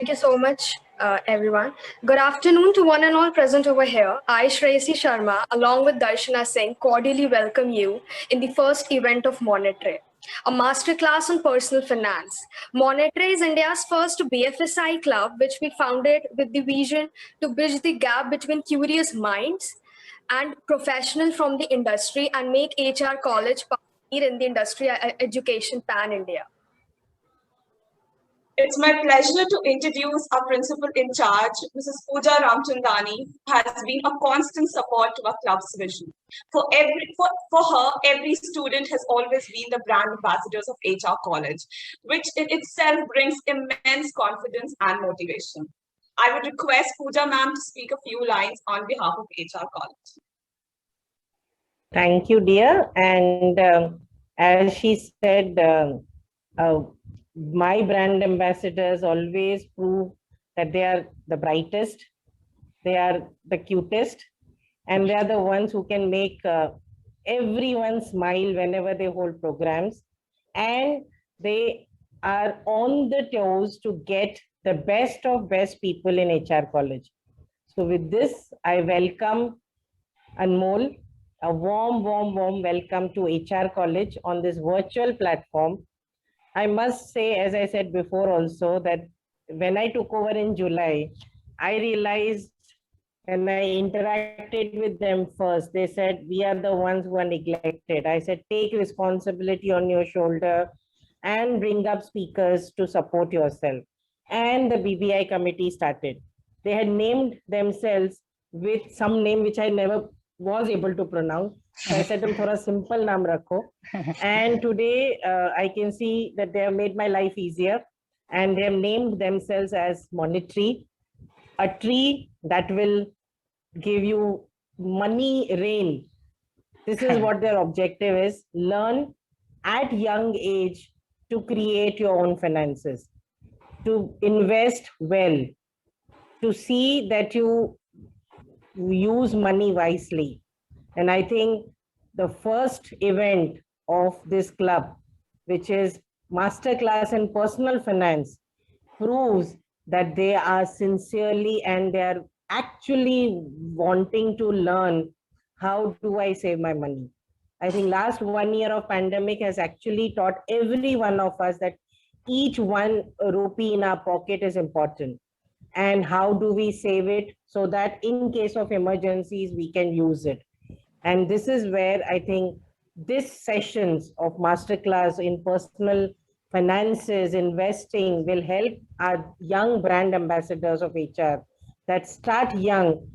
Thank you so much, everyone. Good afternoon to one and all present over here. I, Shreyasi Sharma, along with Darshana Singh, cordially welcome you in the first event of Monetary, a masterclass on personal finance. Monetary is India's first BFSI club, which we founded with the vision to bridge the gap between curious minds and professionals from the industry and make HR college pioneer in the industry education pan India. It's my pleasure to introduce our principal in charge, Mrs. Pooja Ramchandani, who has been a constant support to our club's vision. For her, every student has always been the brand ambassadors of HR College, which in itself brings immense confidence and motivation. I would request Pooja ma'am to speak a few lines on behalf of HR College. Thank you, dear. And as she said, my brand ambassadors always prove that they are the brightest, they are the cutest, and they are the ones who can make everyone smile whenever they hold programs. And they are on the toes to get the best of best people in HR College. So with this, I welcome Anmol, a warm welcome to HR College on this virtual platform. I must say, as I said before also, that when I took over in July, I realized when I interacted with them first, they said, we are the ones who are neglected. I said, take responsibility on your shoulder and bring up speakers to support yourself. And the BBI committee started. They had named themselves with some name which I never was able to pronounce. So I said, thora simple naam rakho. And today I can see that they have made my life easier and they have named themselves as Monetary, a tree that will give you money rain. This is what their objective is. Learn at young age to create your own finances, to invest well, to see that you use money wisely. And I think the first event of this club, which is Masterclass in Personal Finance, proves that they are sincerely and they are actually wanting to learn how do I save my money. I think last 1 year of pandemic has actually taught every one of us that each one rupee in our pocket is important. And how do we save it so that in case of emergencies, we can use it. And this is where I think this sessions of masterclass in personal finances, investing will help our young brand ambassadors of HR that start young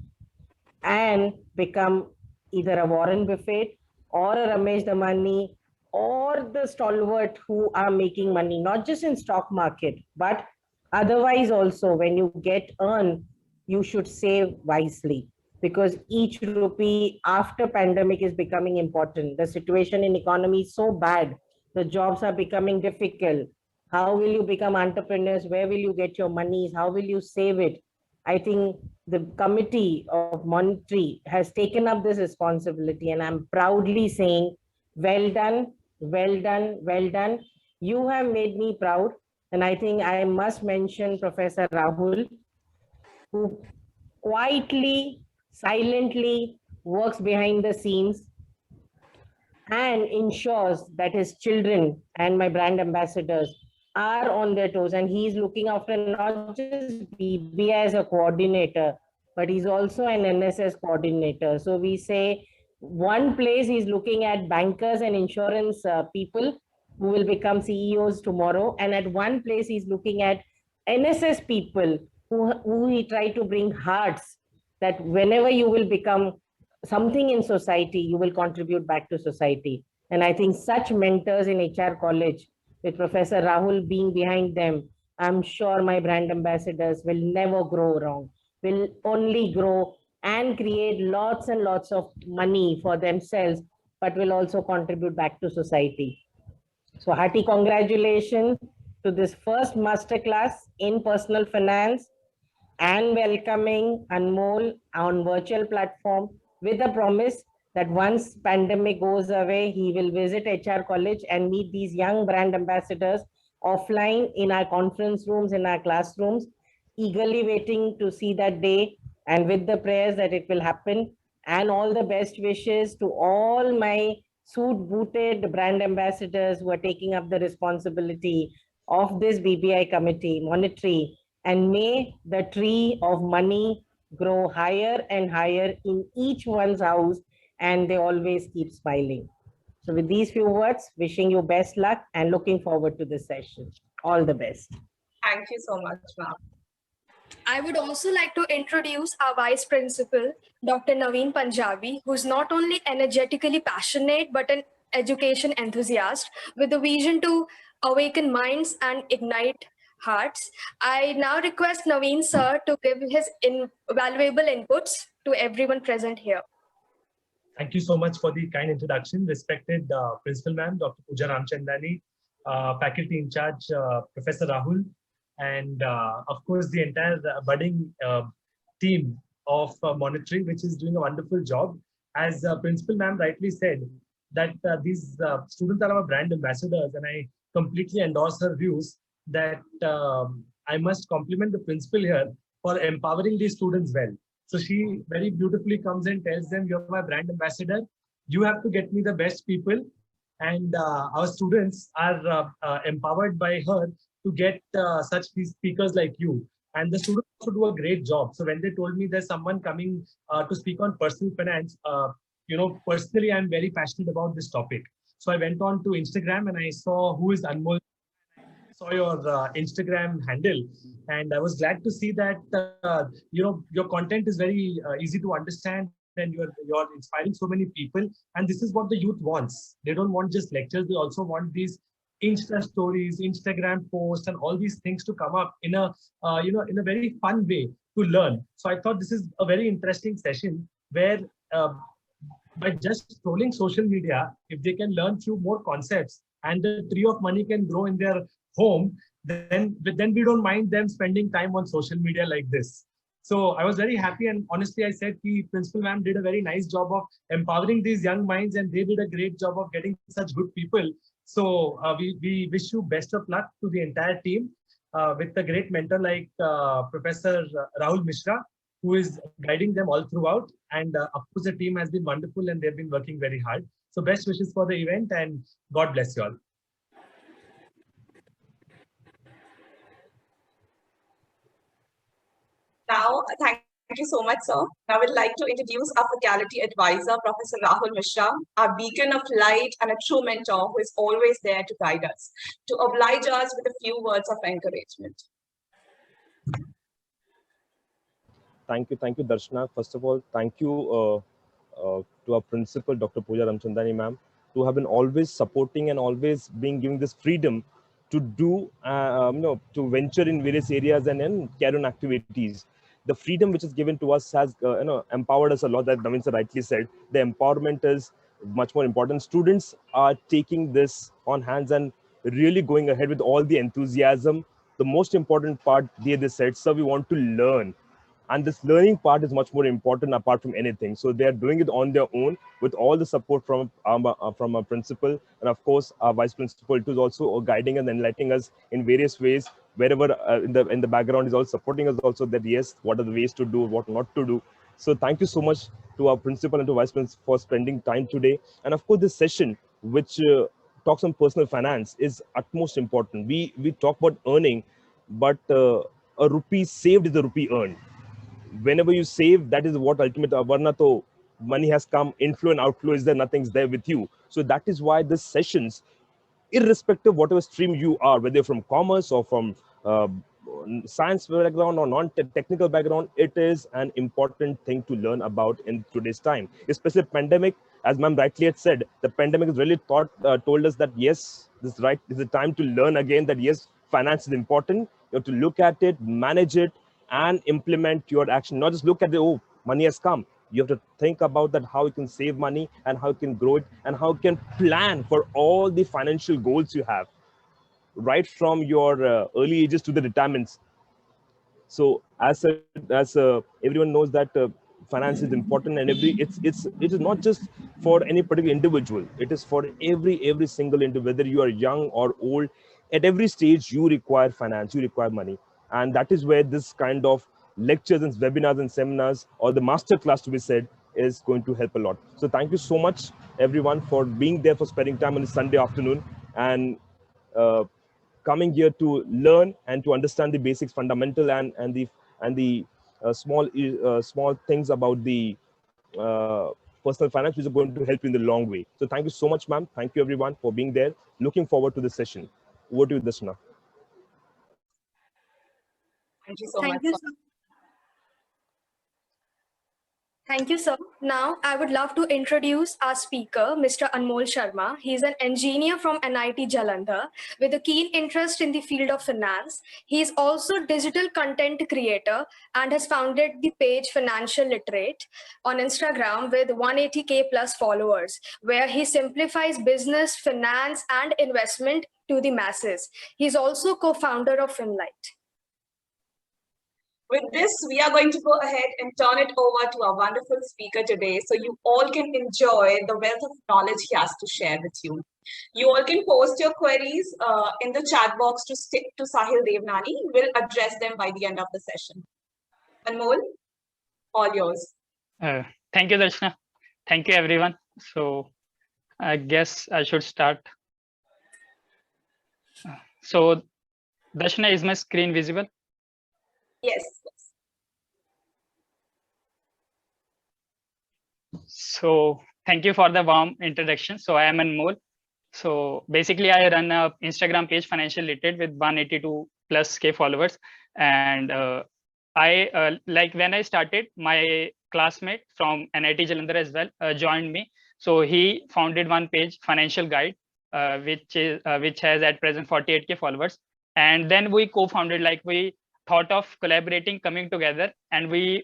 and become either a Warren Buffett or a Ramesh Damani or the stalwart who are making money, not just in stock market, but otherwise also when you get earned, you should save wisely because each rupee after pandemic is becoming important. The situation in economy is so bad. The jobs are becoming difficult. How will you become entrepreneurs? Where will you get your monies? How will you save it? I think the committee of Monetary has taken up this responsibility and I'm proudly saying, well done, well done, well done. You have made me proud. And I think I must mention Professor Rahul, who quietly, silently works behind the scenes and ensures that his children and my brand ambassadors are on their toes. And he's looking after not just BBI as a coordinator, but he's also an NSS coordinator. So we say one place he's looking at bankers and insurance people who will become CEOs tomorrow. And at one place he's looking at NSS people who he try to bring hearts that whenever you will become something in society, you will contribute back to society. And I think such mentors in HR College, with Professor Rahul being behind them, I'm sure my brand ambassadors will never grow wrong, will only grow and create lots and lots of money for themselves, but will also contribute back to society. So hearty congratulations to this first masterclass in personal finance and welcoming Anmol on virtual platform with a promise that once pandemic goes away, he will visit HR College and meet these young brand ambassadors offline in our conference rooms, in our classrooms, eagerly waiting to see that day, and with the prayers that it will happen. And all the best wishes to all my suit-booted brand ambassadors who are taking up the responsibility of this BBI committee, monetary. And may the tree of money grow higher and higher in each one's house, and they always keep smiling. So with these few words, wishing you best luck and looking forward to this session. All the best. Thank you so much, ma'am. I would also like to introduce our Vice Principal, Dr. Naveen Punjabi, who's not only energetically passionate, but an education enthusiast with a vision to awaken minds and ignite hearts. I now request Naveen sir to give his invaluable inputs to everyone present here. Thank you so much for the kind introduction, respected Principal Ma'am, Dr. Pooja Ramchandani, Faculty in Charge, Professor Rahul, and of course the entire budding team of monitoring, which is doing a wonderful job. As Principal Ma'am rightly said, that these students are our brand ambassadors, and I completely endorse her views that I must compliment the principal here for empowering these students well. So she very beautifully comes and tells them, you're my brand ambassador. You have to get me the best people. And our students are empowered by her to get such speakers like you. And the students also do a great job. So when they told me there's someone coming to speak on personal finance, personally, I'm very passionate about this topic. So I went on to Instagram and I saw who is Anmol. Saw your Instagram handle, and I was glad to see that your content is very easy to understand, and you're inspiring so many people. And this is what the youth wants. They don't want just lectures; they also want these Insta stories, Instagram posts, and all these things to come up in a in a very fun way to learn. So I thought this is a very interesting session where by just scrolling social media, if they can learn few more concepts and the tree of money can grow in their home, then we don't mind them spending time on social media like this. So I was very happy, and honestly I said the principal ma'am did a very nice job of empowering these young minds, and they did a great job of getting such good people. So we wish you best of luck to the entire team with a great mentor like Professor Rahul Mishra, who is guiding them all throughout. And of course the team has been wonderful and they've been working very hard. So best wishes for the event, and God bless you all. Now, thank you so much, sir. I would like to introduce our faculty advisor, Professor Rahul Mishra, our beacon of light and a true mentor who is always there to guide us, to oblige us with a few words of encouragement. Thank you, Darshana. First of all, thank you to our principal, Dr. Pooja Ramchandani ma'am, to have been always supporting and always being giving this freedom to do, to venture in various areas and carry on activities. The freedom which is given to us has, empowered us a lot. That Naveen sir rightly said, the empowerment is much more important. Students are taking this on hands and really going ahead with all the enthusiasm. The most important part, they said, sir, we want to learn. And this learning part is much more important apart from anything. So they are doing it on their own with all the support from our principal, and of course our vice principal, who is also guiding and enlightening us in various ways. Wherever in the background is also supporting us also, that yes, what are the ways to do, what not to do. So thank you so much to our principal and to vice principal for spending time today. And of course this session, which talks on personal finance, is utmost important. We talk about earning, but a rupee saved is a rupee earned. Whenever you save, that is what ultimate varna to money has come, inflow and outflow is there, nothing's there with you. So that is why the sessions, irrespective of whatever stream you are, whether from commerce or from science background or non-technical background, it is an important thing to learn about in today's time. Especially pandemic, as ma'am rightly had said, the pandemic has really told us that yes, this is the time to learn again, that yes, finance is important. You have to look at it, manage it, and implement your action. Not just look at the, oh, money has come. You have to think about that, how you can save money and how you can grow it and how you can plan for all the financial goals you have, right from your early ages to the retirements. So as everyone knows that finance is important, and it is not just for any particular individual. It is for every single individual, whether you are young or old. At every stage, you require finance, you require money. And that is where this kind of lectures and webinars and seminars, or the master class to be said, is going to help a lot. So thank you so much, everyone, for being there, for spending time on a Sunday afternoon, and coming here to learn and to understand the basics, fundamental and the small things about the personal finance, which are going to help you in the long way. So thank you so much, ma'am. Thank you, everyone, for being there. Looking forward to the session. Over to you, Darshana. Thank you so Thank much. you, sir. Thank you, sir. Now, I would love to introduce our speaker, Mr. Anmol Sharma. He is an engineer from NIT Jalandhar with a keen interest in the field of finance. He is also a digital content creator and has founded the page Financial Literate on Instagram with 180K plus followers, where he simplifies business, finance, and investment to the masses. He is also co-founder of Finlight. With this, we are going to go ahead and turn it over to our wonderful speaker today, so you all can enjoy the wealth of knowledge he has to share with you. You all can post your queries in the chat box to Sahil Devnani. We'll address them by the end of the session. Anmol, all yours. Thank you, Darshana. Thank you, everyone. So I guess I should start. So Darshana, is my screen visible? Yes. So thank you for the warm introduction. So I am Anmol. So basically, I run a Instagram page, Financial Literate, with 182 plus K followers. And I like when I started, my classmate from NIT Jalandhar as well joined me. So he founded one page, Financial Guide, which has at present 48K followers. And then we co-founded, like we thought of collaborating, coming together, and we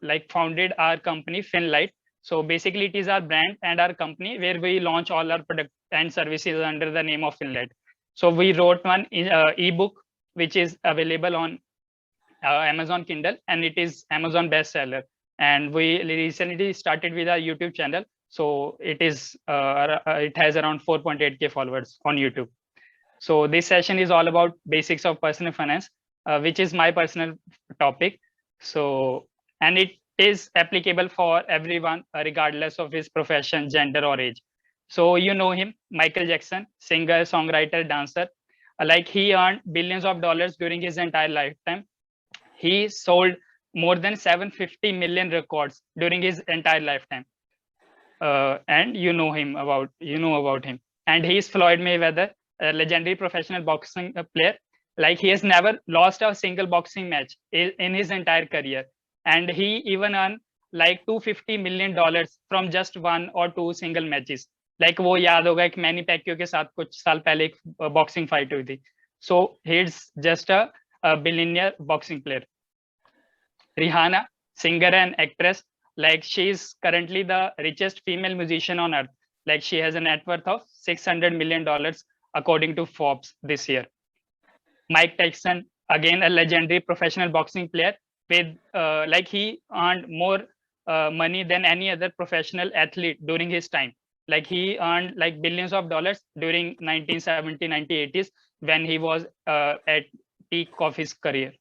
like founded our company Finlight. So basically it is our brand and our company where we launch all our products and services under the name of Finlight. So we wrote one ebook which is available on Amazon Kindle, and it is Amazon bestseller. And we recently started with our YouTube channel. So it has around 4.8K followers on YouTube. So this session is all about basics of personal finance, which is my personal topic. So, and it is applicable for everyone, regardless of his profession, gender, or age. So you know him, Michael Jackson, singer, songwriter, dancer. Like he earned billions of dollars during his entire lifetime. He sold more than 750 million records during his entire lifetime. And you know about him. And he is Floyd Mayweather, a legendary professional boxing player. Like he has never lost a single boxing match in his entire career. And he even earned like $250 million from just one or two single matches. Like वो याद होगा एक many पैक्यो के साथ कुछ साल पहले एक boxing fight हुई थी. So he's just a billionaire boxing player. Rihanna, singer and actress, like she's currently the richest female musician on earth. Like she has a net worth of $600 million according to Forbes this year. Mike Tyson, again a legendary professional boxing player, with like he earned more money than any other professional athlete during his time. Like he earned like billions of dollars during 1970s, 1980s when he was at peak of his career.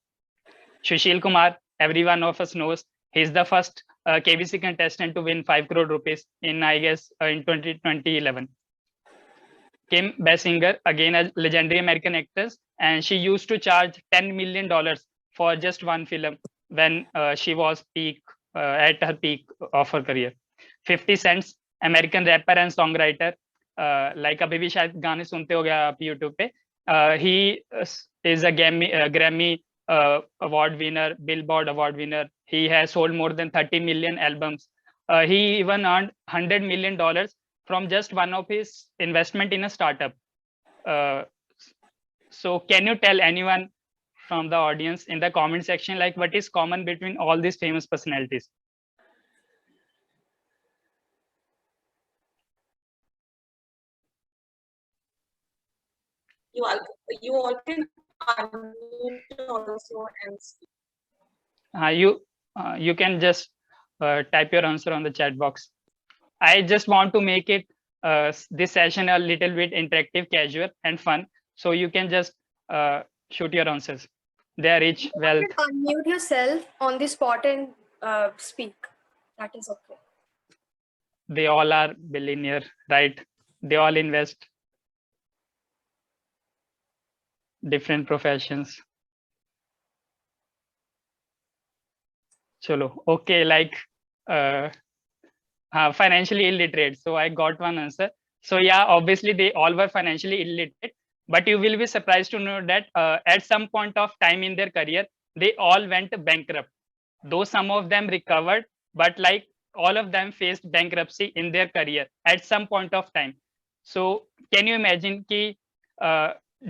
Sushil Kumar, everyone of us knows, he's the first KBC contestant to win 5 crore rupees in, I guess, in 2011. Kim Basinger, again a legendary American actress, and she used to charge $10 million for just one film when she was at her peak of her career. 50 Cent, American rapper and songwriter, like अभी भी शायद गाने सुनते हो गया आप YouTube पे. He is a Grammy award winner, Billboard award winner. He has sold more than 30 million albums. He even earned $100 million from just one of his investment in a startup. So can you tell anyone from the audience in the comment section, like what is common between all these famous personalities? You all can unmute also and speak. You can just type your answer on the chat box. I just want to make it this session a little bit interactive, casual, and fun. So you can just shoot your answers. their rich wealth. You can unmute yourself on the spot and speak. That is okay. They all are billionaire, right? They all invest different professions. Chalo, okay, like financially illiterate. So I got one answer. So yeah, obviously they all were financially illiterate, but you will be surprised to know that at some point of time in their career, they all went bankrupt. Though some of them recovered, but like all of them faced bankruptcy in their career at some point of time. So can you imagine कि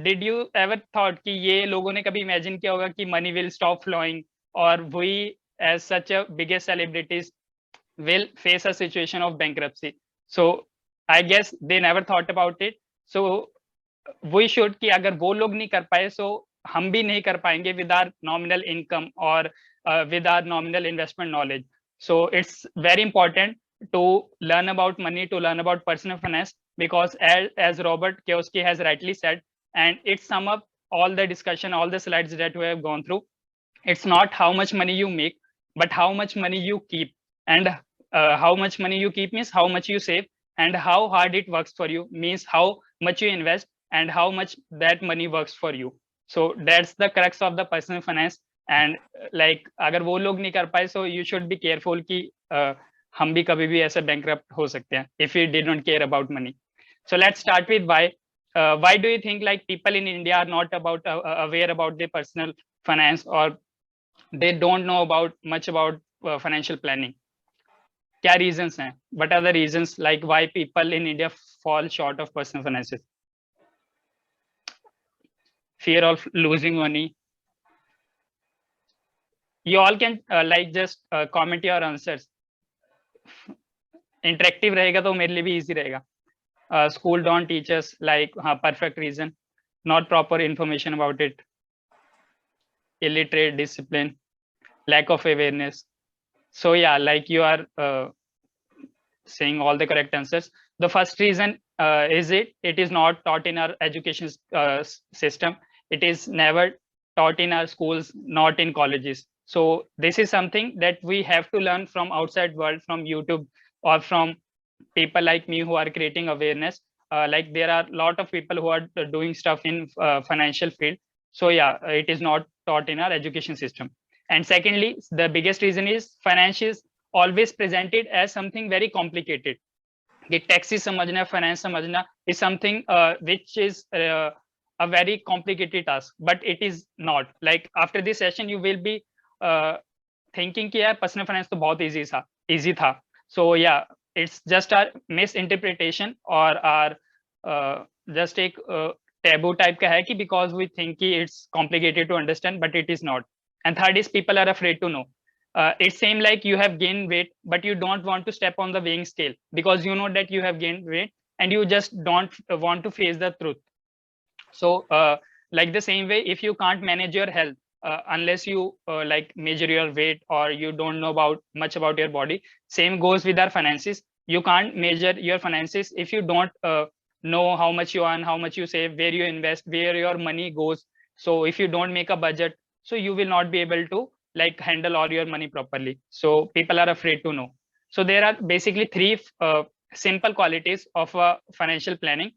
did you ever thought कि ये लोगों ने कभी imagine किया होगा कि money will stop flowing, और वही as such a biggest celebrities will face a situation of bankruptcy? So I guess they never thought about it. So we should कि अगर वो लोग नहीं कर पाए, so हम भी नहीं कर पाएंगे with our nominal income or with our nominal investment knowledge. So it's very important to learn about money, to learn about personal finance, because as Robert Kiyosaki has rightly said, and it sum up all the discussion, all the slides that we have gone through. It's not how much money you make, but how much money you keep. And how much money you keep means how much you save, and how hard it works for you means how much you invest and how much that money works for you. So that's the crux of the personal finance. And like अगर वो लोग नहीं कर पाए, so you should be careful कि हम भी कभी भी ऐसे bankrupt हो सकते हैं if we didn't care about money. So let's start with why. Why do you think like people in India are not aware about their personal finance, or they don't know much about financial planning? क्या reasons हैं? What are the reasons like why people in India fall short of personal finances? Fear of losing money. You all can like just comment your answers. Interactive रहेगा तो मेरे लिए भी easy रहेगा. School don't teach us like perfect reason, not proper information about it, illiterate discipline, lack of awareness. So yeah, like you are saying all the correct answers. The first reason is it is not taught in our education system. It is never taught in our schools, not in colleges. So this is something that we have to learn from outside world, from YouTube or from people like me who are creating awareness. Like there are a lot of people who are doing stuff in financial field. So yeah, it is not taught in our education system. And secondly, the biggest reason is finance is always presented as something very complicated. The taxes समझना, finance समझना is something which is a very complicated task, but it is not. Like after this session, you will be thinking कि यार personal finance तो बहुत easy था. So yeah, it's just a misinterpretation or our just एक taboo type का है कि because we think कि it's complicated to understand, but it is not. And third is people are afraid to know. It seems like you have gained weight, but you don't want to step on the weighing scale because you know that you have gained weight and you just don't want to face the truth. So like the same way, if you can't manage your health unless you like measure your weight or you don't know much about your body, same goes with our finances. You can't measure your finances if you don't know how much you earn, how much you save, where you invest, where your money goes. So if you don't make a budget, so you will not be able to like handle all your money properly. So people are afraid to know. So there are basically three simple qualities of financial planning.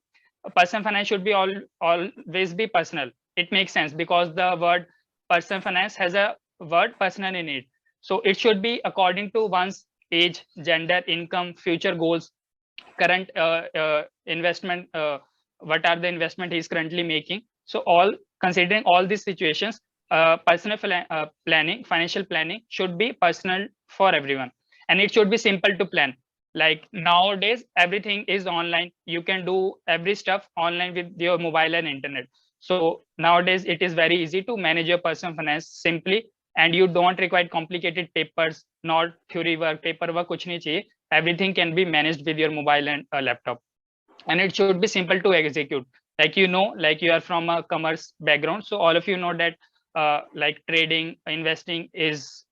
Personal finance should be always be personal. It makes sense because the word personal finance has a word personal in it. So it should be according to one's age, gender, income, future goals, current investment, what are the investment he's currently making. So all considering all these situations, personal planning, financial planning should be personal for everyone, and it should be simple to plan. Like nowadays, everything is online. You can do every stuff online with your mobile and internet. So nowadays, it is very easy to manage your personal finance simply, and you don't require complicated papers, not theory work, paperwork, kuch nahi chahiye. Everything can be managed with your mobile and laptop, and it should be simple to execute. Like you know, like you are from a commerce background, so all of you know that like trading, investing is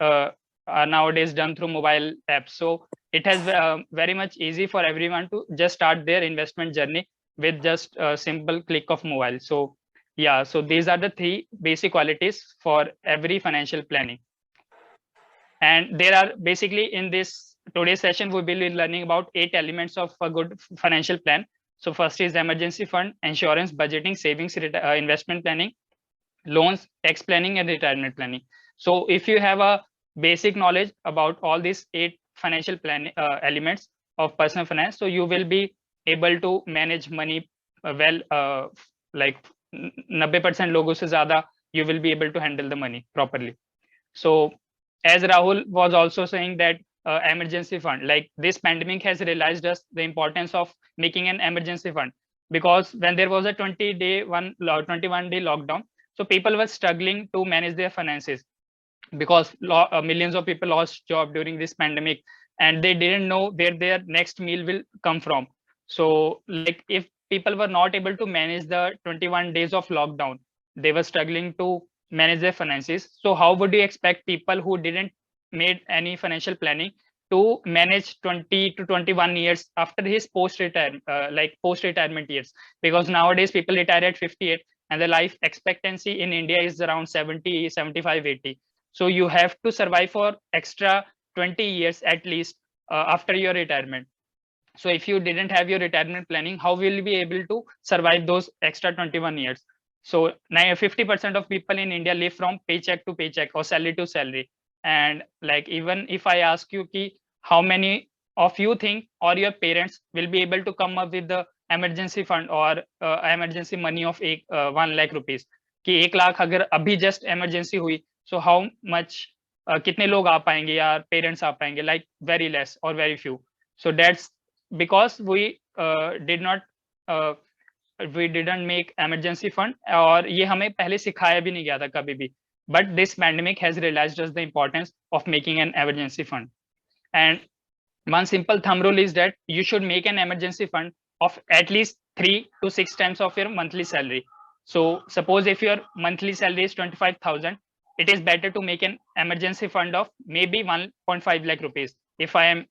nowadays done through mobile apps. So it has very much easy for everyone to just start their investment journey with just a simple click of mobile. So Yeah, so these are the 3 basic qualities for every financial planning. And there are basically in this today's session, we will be learning about 8 elements of a good financial plan. So first is emergency fund, insurance, budgeting, savings, investment planning, loans, tax planning, and retirement planning. So if you have a basic knowledge about all these 8 financial planning elements of personal finance, so you will be able to manage money well, like 90% लोगों से ज़्यादा you will be able to handle the money properly. So as Rahul was also saying that emergency fund, like this pandemic has realized us the importance of making an emergency fund, because when there was a 21 day lockdown, so people were struggling to manage their finances because millions of people lost job during this pandemic, and they didn't know where their next meal will come from. So like if people were not able to manage the 21 days of lockdown, they were struggling to manage their finances. So how would you expect people who didn't made any financial planning to manage 20 to 21 years after his post retirement years? Because nowadays people retire at 58 and the life expectancy in India is around 70, 75, 80. So you have to survive for extra 20 years at least after your retirement. So if you didn't have your retirement planning, how will you be able to survive those extra 21 years? So now 50% of people in India live from paycheck to paycheck or salary to salary. And like, even if I ask you ki, how many of you think or your parents will be able to come up with the emergency fund or emergency money of 1 lakh rupees, कि 1 लाख अगर अभी just emergency हुई, so how much कितने लोग आ पाएंगे या parents आ पाएंगे? Like very less or very few. So that's because we didn't make emergency fund, और ये हमें पहले सिखाया भी नहीं गया था कभी भी. But this pandemic has realized us the importance of making an emergency fund. And one simple thumb rule is that you should make an emergency fund of at least 3 to 6 times of your monthly salary. So suppose if your monthly salary is 25,000, it is better to make an emergency fund of maybe 1.5 lakh rupees. If I am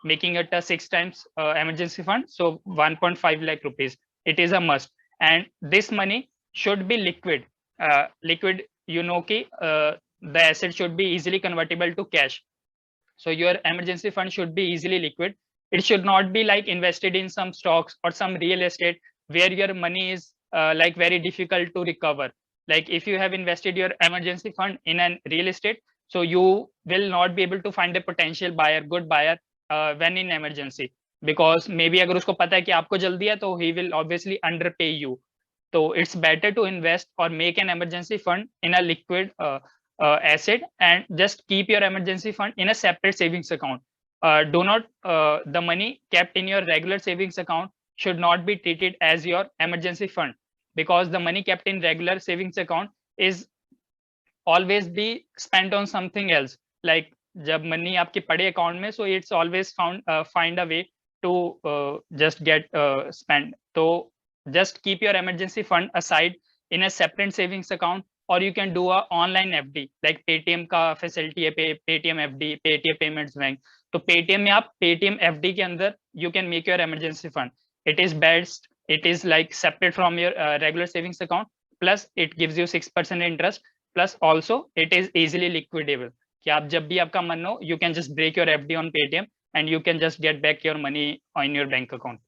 making it a 6 times emergency fund, so 1.5 lakh rupees, it is a must. And this money should be liquid. Liquid, you know, the asset should be easily convertible to cash. So your emergency fund should be easily liquid. It should not be like invested in some stocks or some real estate where your money is like very difficult to recover. Like if you have invested your emergency fund in an real estate, so you will not be able to find a potential buyer, good buyer when in emergency, because maybe अगर उसको पता है कि आपको जल्दी है, तो he will obviously underpay you. So it's better to invest or make an emergency fund in a liquid asset, and just keep your emergency fund in a separate savings account. Do not the money kept in your regular savings account should not be treated as your emergency fund, because the money kept in regular savings account is always be spent on something else. Like जब money आपके पड़े account में, so it's always find a way to just get spent. So just keep your emergency fund aside in a separate savings account, or you can do a online FD, like Paytm का facility है, Paytm FD, Paytm Payments Bank. तो Paytm में आप Paytm FD के अंदर you can make your emergency fund. It is best. It is like separate from your regular savings account. Plus it gives you 6% interest. Plus also it is easily liquidable. कि आप जब भी आपका मन हो, you can just break your FD on Paytm and you can just get back your money on your bank account.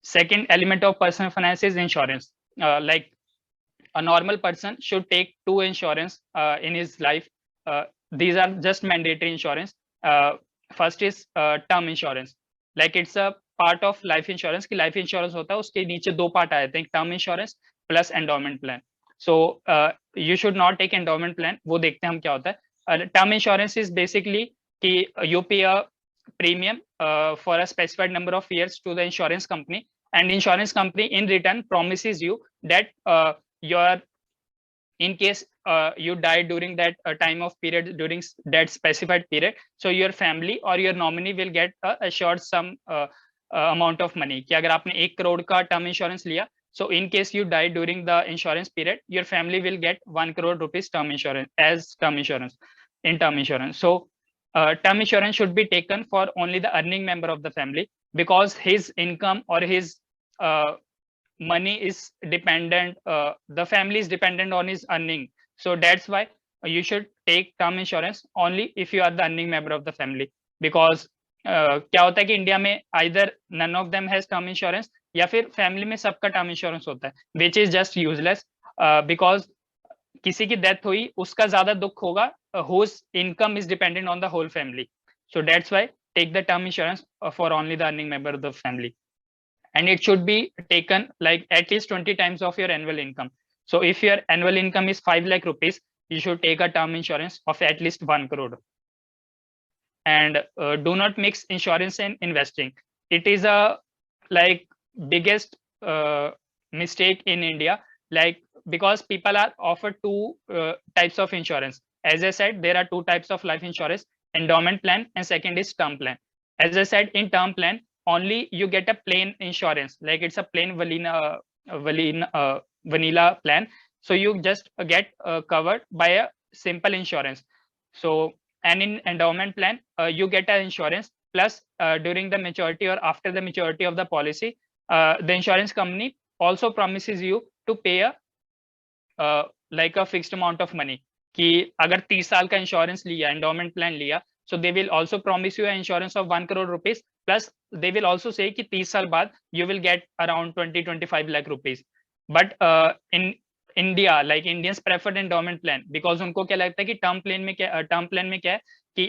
Second element of personal finance is insurance. Like a normal person should take 2 insurance in his life. These are just mandatory insurance. First is term insurance. Like it's a part of life insurance. कि life insurance होता है, उसके नीचे 2 part आए थे, term insurance plus endowment plan. So you should not take endowment plan. वो देखते हैं हम क्या होता है. Term insurance is basically कि you pay a premium for a specified number of years to the insurance company, and insurance company in return promises you that your in case you die during that time of period, during that specified period, so your family or your nominee will get assured some amount of money. कि अगर आपने 1 crore का term insurance लिया, so in case you die during the insurance period, your family will get 1 crore rupees term insurance as term insurance in term insurance. So term insurance should be taken for only the earning member of the family, because his income or his money is dependent, the family is dependent on his earning. So that's why you should take term insurance only if you are the earning member of the family. Because क्या होता है कि India में either none of them has term insurance या फिर family में सबका term insurance होता है, which is just useless, because किसी की डेथ हुई उसका ज्यादा दुख होगा whose income is dependent on the whole family. So that's why take the term insurance for only the earning member of the family, and it should be taken like at least 20 times of your annual income. So if your annual income is 5 lakh rupees, you should take a term insurance of at least 1 crore. And do not mix insurance and investing. It is a like biggest mistake in India, like because people are offered two types of insurance. As I said, there are two types of life insurance: endowment plan and second is term plan. As I said, in term plan only you get a plain insurance, like it's a plain vanilla plan. So you just get covered by a simple insurance. So, and in endowment plan, you get an insurance plus during the maturity or after the maturity of the policy, the insurance company also promises you to pay a like a fixed amount of money. कि अगर 30 साल का insurance लिया, endowment plan लिया, so they will also promise you an insurance of 1 crore rupees, plus they will also say कि 30 साल बाद you will get around 20-25 lakh rupees. But in India, like Indians preferred endowment plan because उनको क्या लगता है कि term plan में क्या है कि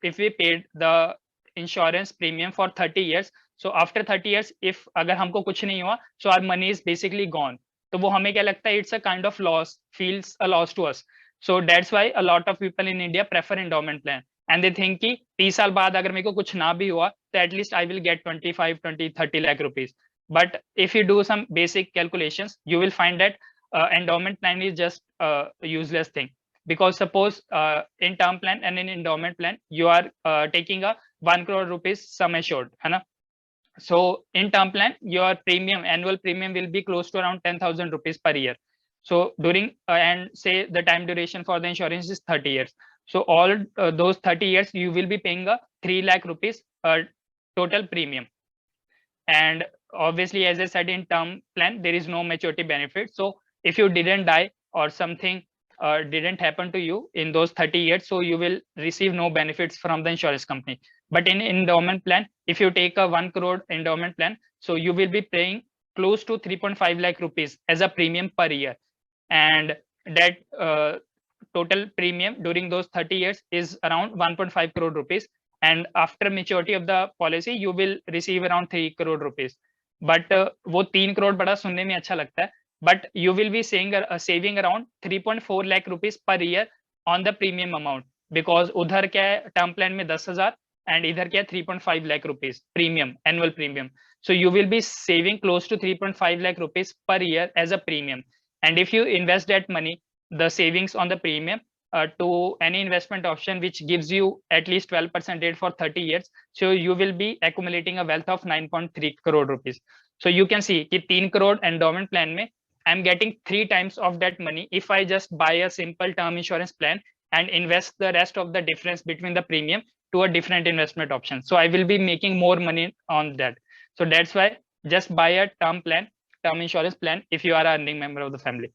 if we paid the insurance premium for 30 years, so after 30 years if अगर हमको कुछ नहीं हुआ, so our money is basically gone. तो वो हमें क्या लगता है, it's a kind of loss, feels a loss to us. So that's why a lot of people in India prefer endowment plan, and they think कि 30 साल बाद अगर मेरे को कुछ ना भी हुआ तो at least I will get 25, 20, 30 lakh rupees. But if you do some basic calculations, you will find that endowment plan is just a useless thing. Because suppose in term plan and in endowment plan, you are taking a 1 crore rupees sum assured, है ना? So in term plan, your premium, annual premium will be close to around 10,000 rupees per year. So during and say the time duration for the insurance is 30 years. So all those 30 years you will be paying a 3 lakh rupees total premium. And obviously, as I said, in term plan there is no maturity benefit. So if you didn't die or something didn't happen to you in those 30 years, so you will receive no benefits from the insurance company. But in endowment plan, if you take a 1 crore endowment plan, so you will be paying close to 3.5 lakh rupees as a premium per year. And that total premium during those 30 years is around 1.5 crore rupees. And after maturity of the policy, you will receive around 3 crore rupees. But वो 3 crore बड़ा सुनने में अच्छा लगता है. But you will be saving around 3.4 lakh rupees per year on the premium amount, because उधर क्या है term plan में 10,000 and इधर क्या है 3.5 lakh rupees premium, annual premium. So you will be saving close to 3.5 lakh rupees per year as a premium. And if you invest that money, the savings on the premium to any investment option which gives you at least 12% rate for 30 years, so you will be accumulating a wealth of 9.3 crore rupees. So you can see कि 3 crore endowment plan में I'm getting 3 times of that money if I just buy a simple term insurance plan and invest the rest of the difference between the premium to a different investment option. So I will be making more money on that. So that's why just buy a term insurance plan if you are an earning member of the family.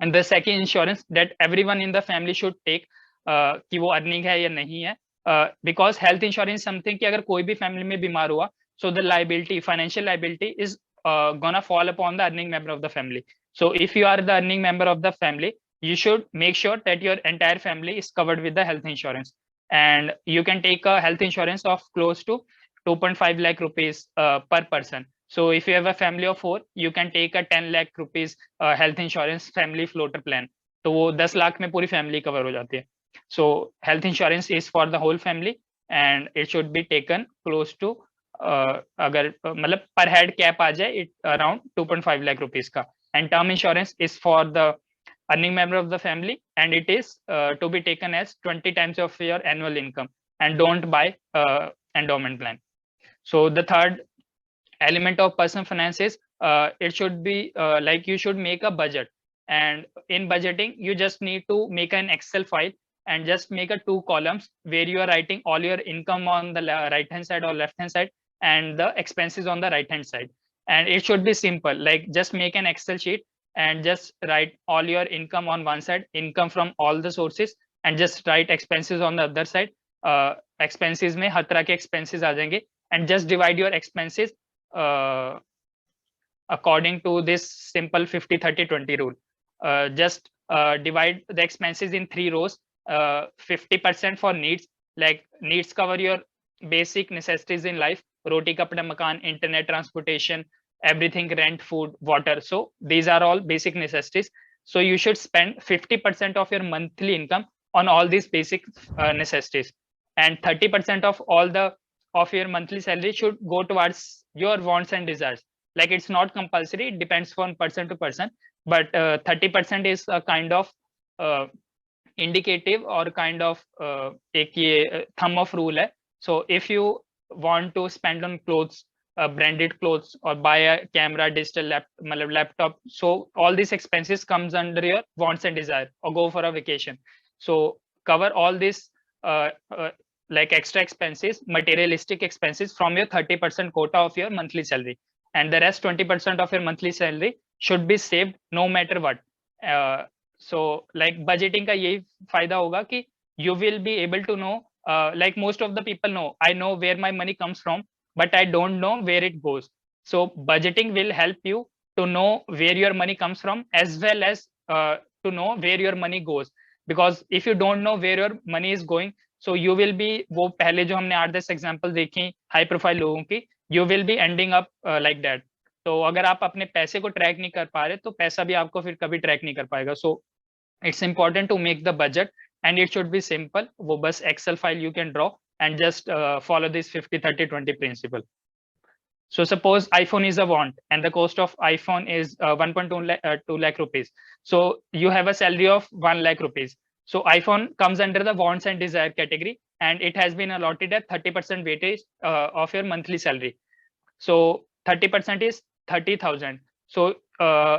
And the second insurance that everyone in the family should take कि वो earning है या नहीं है, because health insurance something कि अगर कोई भी family में बीमार हुआ, so the liability, financial liability is gonna fall upon the earning member of the family. So if you are the earning member of the family, you should make sure that your entire family is covered with the health insurance. And you can take a health insurance of close to 2.5 lakh rupees per person. So if you have a family of 4, you can take a 10 lakh rupees health insurance family floater plan. तो वो 10 लाख में पूरी family cover हो जाती है. So health insurance is for the whole family and it should be taken close to अगर मतलब per head cap आ जाए it around 2.5 lakh rupees का. And term insurance is for the earning member of the family and it is to be taken as 20 times of your annual income, and don't buy endowment plan. So the third element of personal finance is it should be like you should make a budget, and in budgeting you just need to make an Excel file and just make a 2 columns where you are writing all your income on the right hand side or left hand side and the expenses on the right hand side. and it should be simple. Like just make an Excel sheet and just write all your income on one side, income from all the sources, and just write expenses on the other side. Expenses में हर तरह के expenses आ जाएंगे, and just divide your expenses according to this simple 50-30-20 rule. Just divide the expenses in 3 rows. 50% for needs, like needs cover your basic necessities in life: roti, kapda, makan, internet, transportation, everything, rent, food, water. So these are all basic necessities. So you should spend 50% of your monthly income on all these basic necessities, and 30% of your monthly salary should go towards your wants and desires. Like it's not compulsory, it depends on person to person, but 30% is a kind of indicative or kind of एक ये thumb of rule है. So if you want to spend on clothes, branded clothes, or buy a camera, digital laptop, so all these expenses comes under your wants and desire, or go for a vacation. So cover all this like extra expenses, materialistic expenses, from your 30% quota of your monthly salary, and the rest 20% of your monthly salary should be saved no matter what. So like budgeting का यही फायदा होगा कि you will be able to know, like most of the people know, I know where my money comes from, but I don't know where it goes. So budgeting will help you to know where your money comes from, as well as to know where your money goes. Because if you don't know where your money is going, so you will be, वो पहले जो हमने 8-10 example देखी high profile लोगों की, you will be ending up like that. तो अगर आप अपने पैसे को ट्रैक नहीं कर पा रहे, तो पैसा भी आपको फिर कभी ट्रैक नहीं कर पाएगा. So it's important to make the budget, and it should be simple. वो बस Excel file you can draw and just follow this 50-30-20 principle. So suppose iPhone is a want, and the cost of iPhone is 1.2 lakh rupees. So you have a salary of 1 lakh rupees. So iPhone comes under the wants and desire category, and it has been allotted at 30% weightage of your monthly salary. So 30% is 30,000. So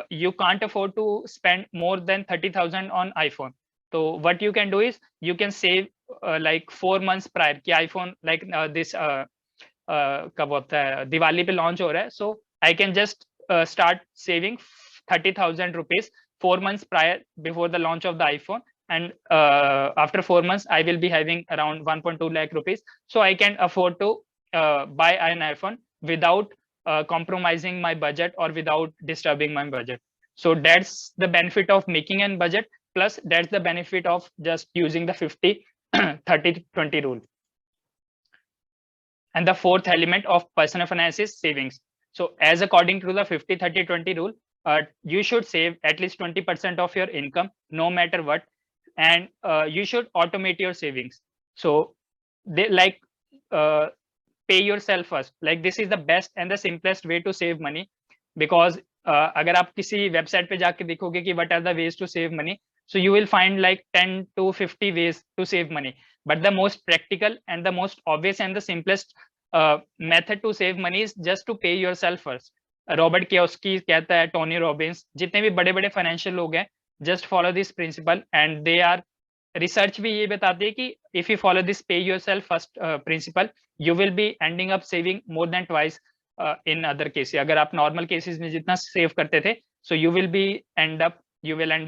you can't afford to spend more than 30,000 on iPhone. So what you can do is you can save like 4 months prior कि iPhone like this कब होता है, दिवाली पे launch हो रहा है. So I can just start saving 30,000 rupees 4 months prior before the launch of the iPhone, and after 4 months I will be having around 1.2 lakh rupees. So I can afford to buy an iPhone without compromising my budget or without disturbing my budget. So that's the benefit of making a budget, plus that's the benefit of just using the 50-30-20 rule. And the fourth element of personal finance is savings. So as according to the 50-30-20 rule, you should save at least 20% of your income no matter what, and you should automate your savings. So they like pay yourself first. Like this is the best and the simplest way to save money, because अगर आप किसी website पे जाके देखोगे कि what are the ways to save money, so you will find like 10 to 50 ways to save money. But the most practical and the most obvious and the simplest method to save money is just to pay yourself first. Robert Kiyosaki कहता है, Tony Robbins, जितने भी बड़े बड़े financial लोग हैं, just follow this principle, and they are, research भी ये बताती है कि if you follow this pay yourself first principle, you will be ending up saving more than twice in other cases. अगर आप नॉर्मल केसेस में जितना सेव करते थे, so you will end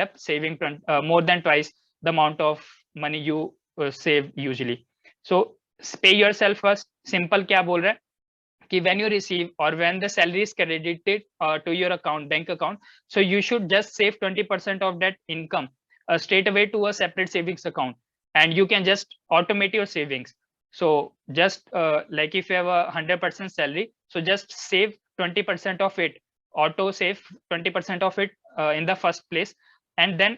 up saving more than twice the amount of money you save usually. So pay yourself first. Simple क्या बोल रहा है कि when you receive or when the salary is credited to your account, bank account, so you should just save 20% of that income straight away to a separate savings account, and you can just automate your savings. So just like if you have a 100% salary, so just save 20% of it, auto save 20% of it in the first place, and then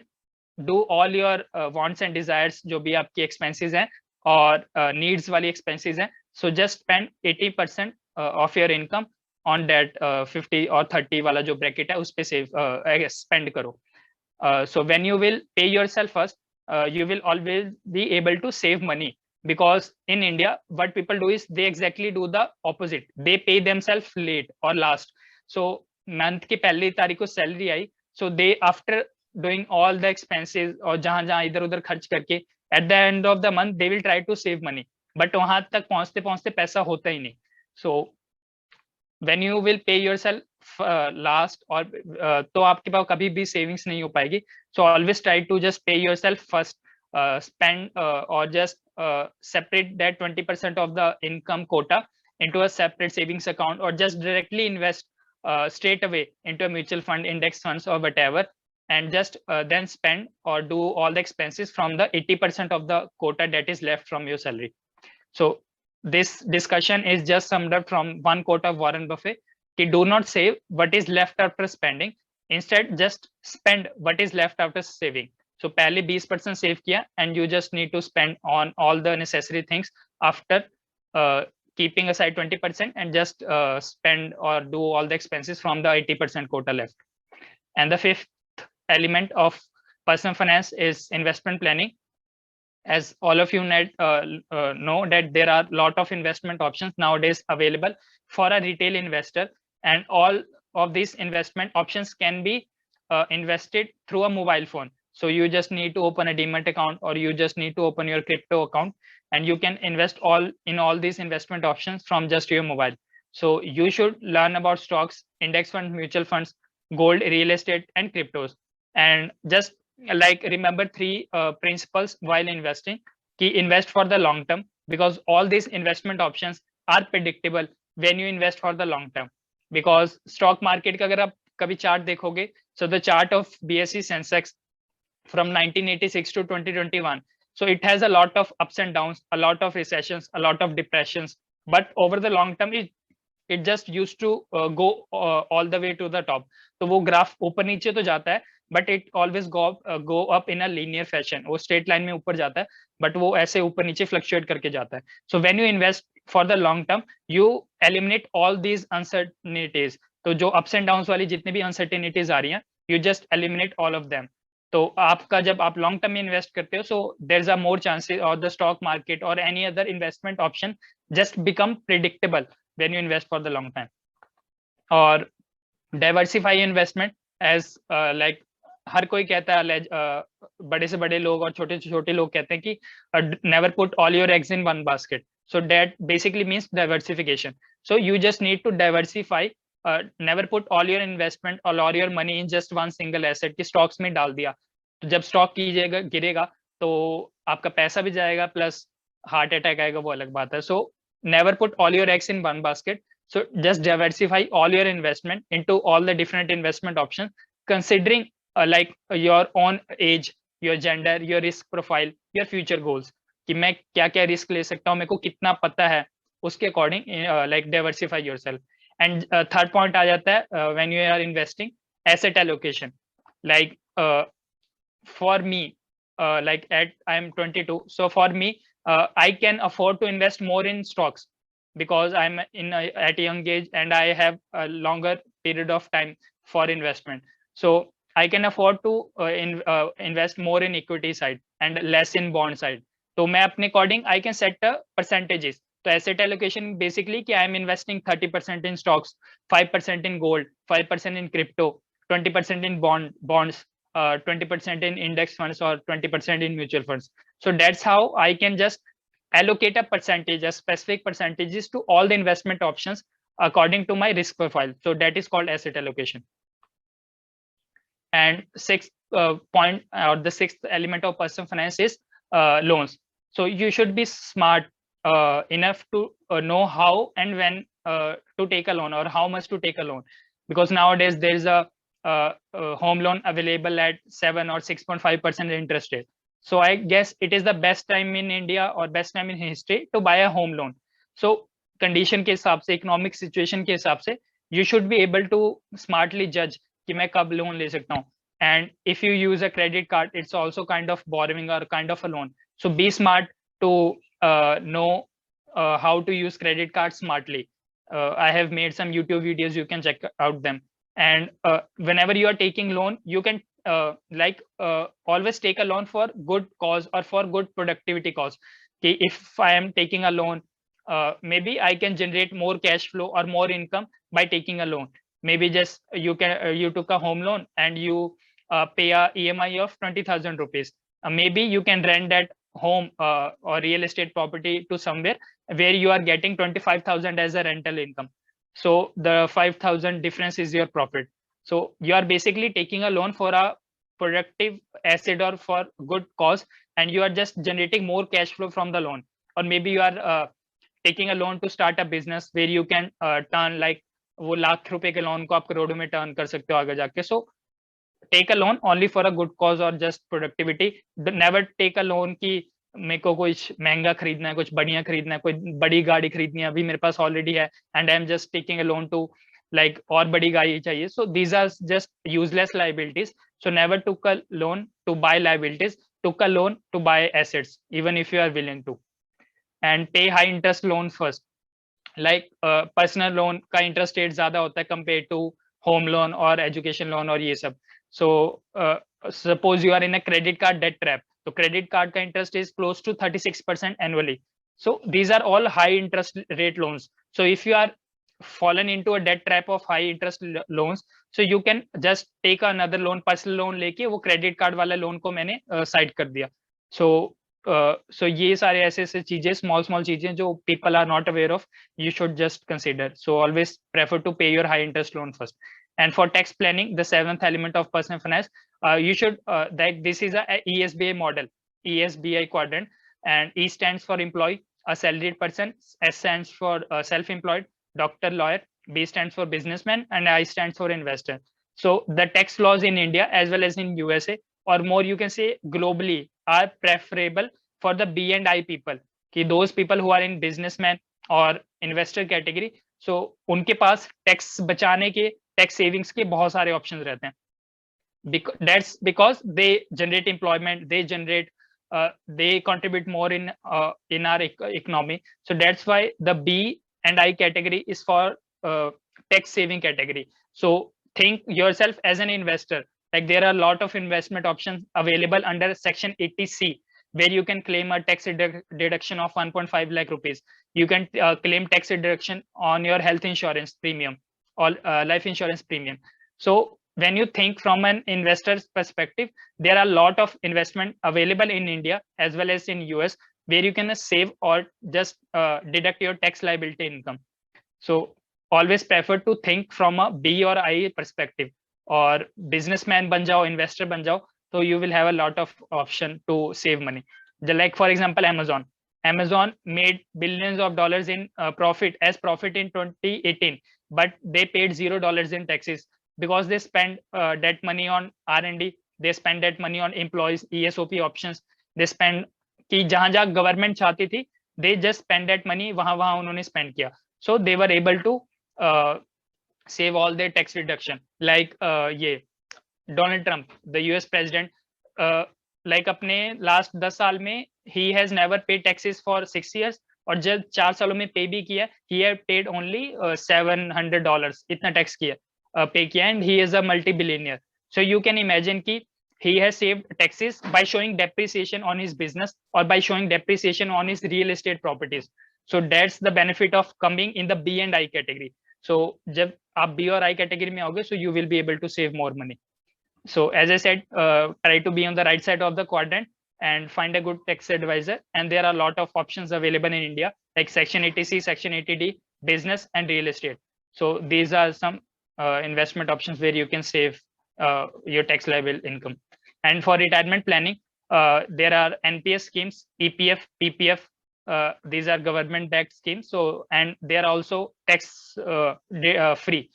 do all your wants and desires, जो भी आपकी expenses हैं और needs वाली expenses हैं. So just spend 80% of your income on that 50 or 30 वाला जो bracket है, उस पे save spend करो. So when you will pay yourself first, you will always be able to save money, because in India what people do is they exactly do the opposite. They pay themselves late or last. So month की पहली तारीख को salary I, so they after doing all the expenses और जहां इधर उधर खर्च करके, at the end of the month they will try to save money, but वहां तक पहुंचते पैसा होता ही नहीं. So when you will pay yourself last और तो आपके पास कभी भी सेविंग्स नहीं हो पाएगी. So always try to just pay yourself first, spend or just separate that 20% of the income quota into a separate savings account, or just directly invest straight away into a mutual fund, index funds, or whatever, and just then spend or do all the expenses from the 80% of the quota that is left from your salary. So this discussion is just summed up from one quote of Warren Buffett: do not save what is left after spending, instead just spend what is left after saving. So पहले 20% save किया, and you just need to spend on all the necessary things after keeping aside 20%, and just spend or do all the expenses from the 80% quota left. And the fifth element of personal finance is investment planning. As all of you know that there are a lot of investment options nowadays available for a retail investor, and all of these investment options can be invested through a mobile phone. So you just need to open a Demat account, or you just need to open your crypto account, and you can invest in all these investment options from just your mobile. So you should learn about stocks, index funds, mutual funds, gold, real estate, and cryptos. And just like remember three principles while investing. Ki invest for the long term, because all these investment options are predictable when you invest for the long term. Because stock market का अगर आप कभी chart देखोगे, so the chart of BSE Sensex from 1986 to 2021, so it has a lot of ups and downs, a lot of recessions, a lot of depressions, but over the long term it just used to go all the way to the top. तो वो graph ऊपर नीचे तो जाता है, but it always go up in a linear fashion. वो straight line में ऊपर जाता है, but वो ऐसे ऊपर नीचे fluctuate करके जाता है. So when you invest for the long term, you eliminate all these uncertainties. तो जो ups and downs वाली जितने भी uncertainties आ रही हैं, you just eliminate all of them. तो आपका जब आप लॉन्ग टर्म में इन्वेस्ट करते हो, so there is a more chances, और द स्टॉक मार्केट और any other investment option just become predictable when you invest for the long time. और डाइवर्सिफाई इन्वेस्टमेंट, एज लाइक हर कोई कहता है, बड़े से बड़े लोग और छोटे से छोटे लोग कहते हैं कि never put all your eggs in one basket. So that basically means diversification. So you just need to diversify. Never put all your investment और all your money in just one single asset की stocks में डाल दिया, तो जब stock कीजिएगा गिरेगा तो आपका पैसा भी जाएगा, प्लस हार्ट अटैक आएगा, वो अलग बात है. So never put all your eggs in one basket. So just diversify all your investment into all the different investment option, considering like your own age, your gender, your risk profile, your future goals, कि मैं क्या क्या risk ले सकता हूँ, मेरे को कितना पता है, उसके according like diversify yourself. And third point आ जाता है when you are investing, asset allocation. Like for me, like I am 22, so for me I can afford to invest more in stocks because I'm at a young age and I have a longer period of time for investment. So I can afford to invest more in equity side and less in bond side. तो मैं अपने according I can set the percentages. तो asset allocation basically कि I am investing 30% in stocks, 5% in gold, 5% in crypto, 20% in bonds, 20% in index funds, or 20% in mutual funds. So that's how I can just allocate a percentage, a specific percentages to all the investment options according to my risk profile. So that is called asset allocation. And sixth point, or the sixth element of personal finance is loans. So you should be smart enough to know how and when to take a loan, or how much to take a loan, because nowadays there is a home loan available at 7 or 6.5% interest rate. So I guess it is the best time in India or best time in history to buy a home loan. So condition के हिसाब से, economic situation के हिसाब से, you should be able to smartly judge कि मैं कब loan ले सकता हूँ. And if you use a credit card, it's also kind of borrowing or kind of a loan. So be smart to know how to use credit cards smartly. I have made some YouTube videos, you can check out them. And whenever you are taking loan, you can always take a loan for good cause or for good productivity cause. Okay, if I am taking a loan, maybe I can generate more cash flow or more income by taking a loan. Maybe just you took a home loan and you pay a EMI of 20,000 rupees. Maybe you can rent that home or real estate property to somewhere where you are getting 25,000 as a rental income. So the 5,000 difference is your profit. So you are basically taking a loan for a productive asset or for good cause, and you are just generating more cash flow from the loan. Or maybe you are taking a loan to start a business where you can turn like वो लाख रुपए के loan को आप करोड़ों में turn कर सकते हो आगे जाके. So take a loan only for a good cause or just productivity. Never take a loan कि मेरे को कुछ महंगा खरीदना है, कुछ बढ़िया खरीदना है, कोई बड़ी गाड़ी खरीदनी है, अभी मेरे पास ऑलरेडी है, and I am just taking a loan to like और बड़ी गाड़ी चाहिए. So these are just useless liabilities. So never took a loan to buy liabilities. Took a loan to buy assets, even if you are willing to. And pay high interest loan first. Like personal loan का interest rate ज्यादा होता है compare to home loan और education loan और ये सब. So suppose you are in a credit card debt trap, तो credit card का interest is close to 36% annually. So these are all high interest rate loans. So if you are fallen into a debt trap of high interest loans, so you can just take another loan, personal loan लेके वो credit card वाला loan को मैंने side कर दिया. So ये सारे ऐसे चीजें, small चीजें जो people are not aware of, you should just consider. So always prefer to pay your high interest loan first. And for tax planning, the seventh element of personal finance, you should that this is a ESBI model, ESBI quadrant, and E stands for employee, a salaried person, S stands for self-employed, doctor, lawyer, B stands for businessman, and I stands for investor. So the tax laws in India as well as in USA, or more you can say globally, are preferable for the B and I people, कि those people who are in businessman or investor category. So उनके पास tax बचाने के, tax savings के बहुत सारे options रहते हैं. That's because they generate employment, they generate they contribute more in our economy. So that's why the B and I category is for tax saving category. So think yourself as an investor. Like there are a lot of investment options available under Section 80C, where you can claim a tax deduction of 1.5 lakh rupees. You can claim tax deduction on your health insurance premium or life insurance premium. So when you think from an investor's perspective, there are a lot of investment available in India as well as in US, where you can save or just deduct your tax liability income. So always prefer to think from a B or I perspective, or businessman ban jao, investor ban jao, so you will have a lot of option to save money. Like for example, Amazon made billions of dollars in profit in 2018, but they paid $0 in taxes, because they spend that money on R&D, they spend that money on employees, ESOP options, they spend कि जहां government चाहती थी, they just spend that money, वहां उन्होंने spend किया. So they were able to save all their tax reduction. Like ये Donald Trump, the US president, like अपने last 10 साल में he has never paid taxes for 6 years, और जब 4 सालों में पे भी किया, he had paid only $700 इतना टैक्स किया, पे किया, and he is a multi-billionaire. So you can imagine कि he has saved taxes by showing depreciation on his business or by showing depreciation on his real estate properties. So that's the benefit of coming in the B and I category. So जब आप B और I category में आओगे, so you will be able to save more money. So as I said, try to be on the right side of the quadrant and find a good tax advisor. And there are a lot of options available in India, like Section 80C, Section 80D, business and real estate. So these are some investment options where you can save your tax liable income. And for retirement planning, there are NPS schemes, EPF, PPF. These are government backed schemes. So, and they are also tax free.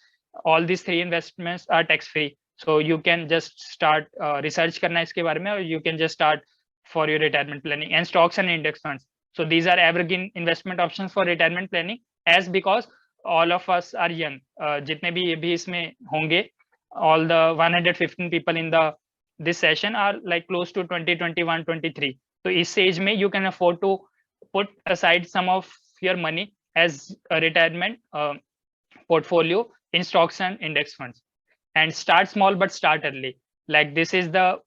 All these three investments are tax free. So you can just start research करना इसके बारे में, or you can just start for your retirement planning. And stocks and index funds. So these are evergreen investment options for retirement planning, as because all of us are young. जितने भी इसमें होंगे, all the 115 people in this session are like close to 20, 21, 23. So इस age में you can afford to put aside some of your money as a retirement portfolio in stocks and index funds. And start small but start early. Like this is the,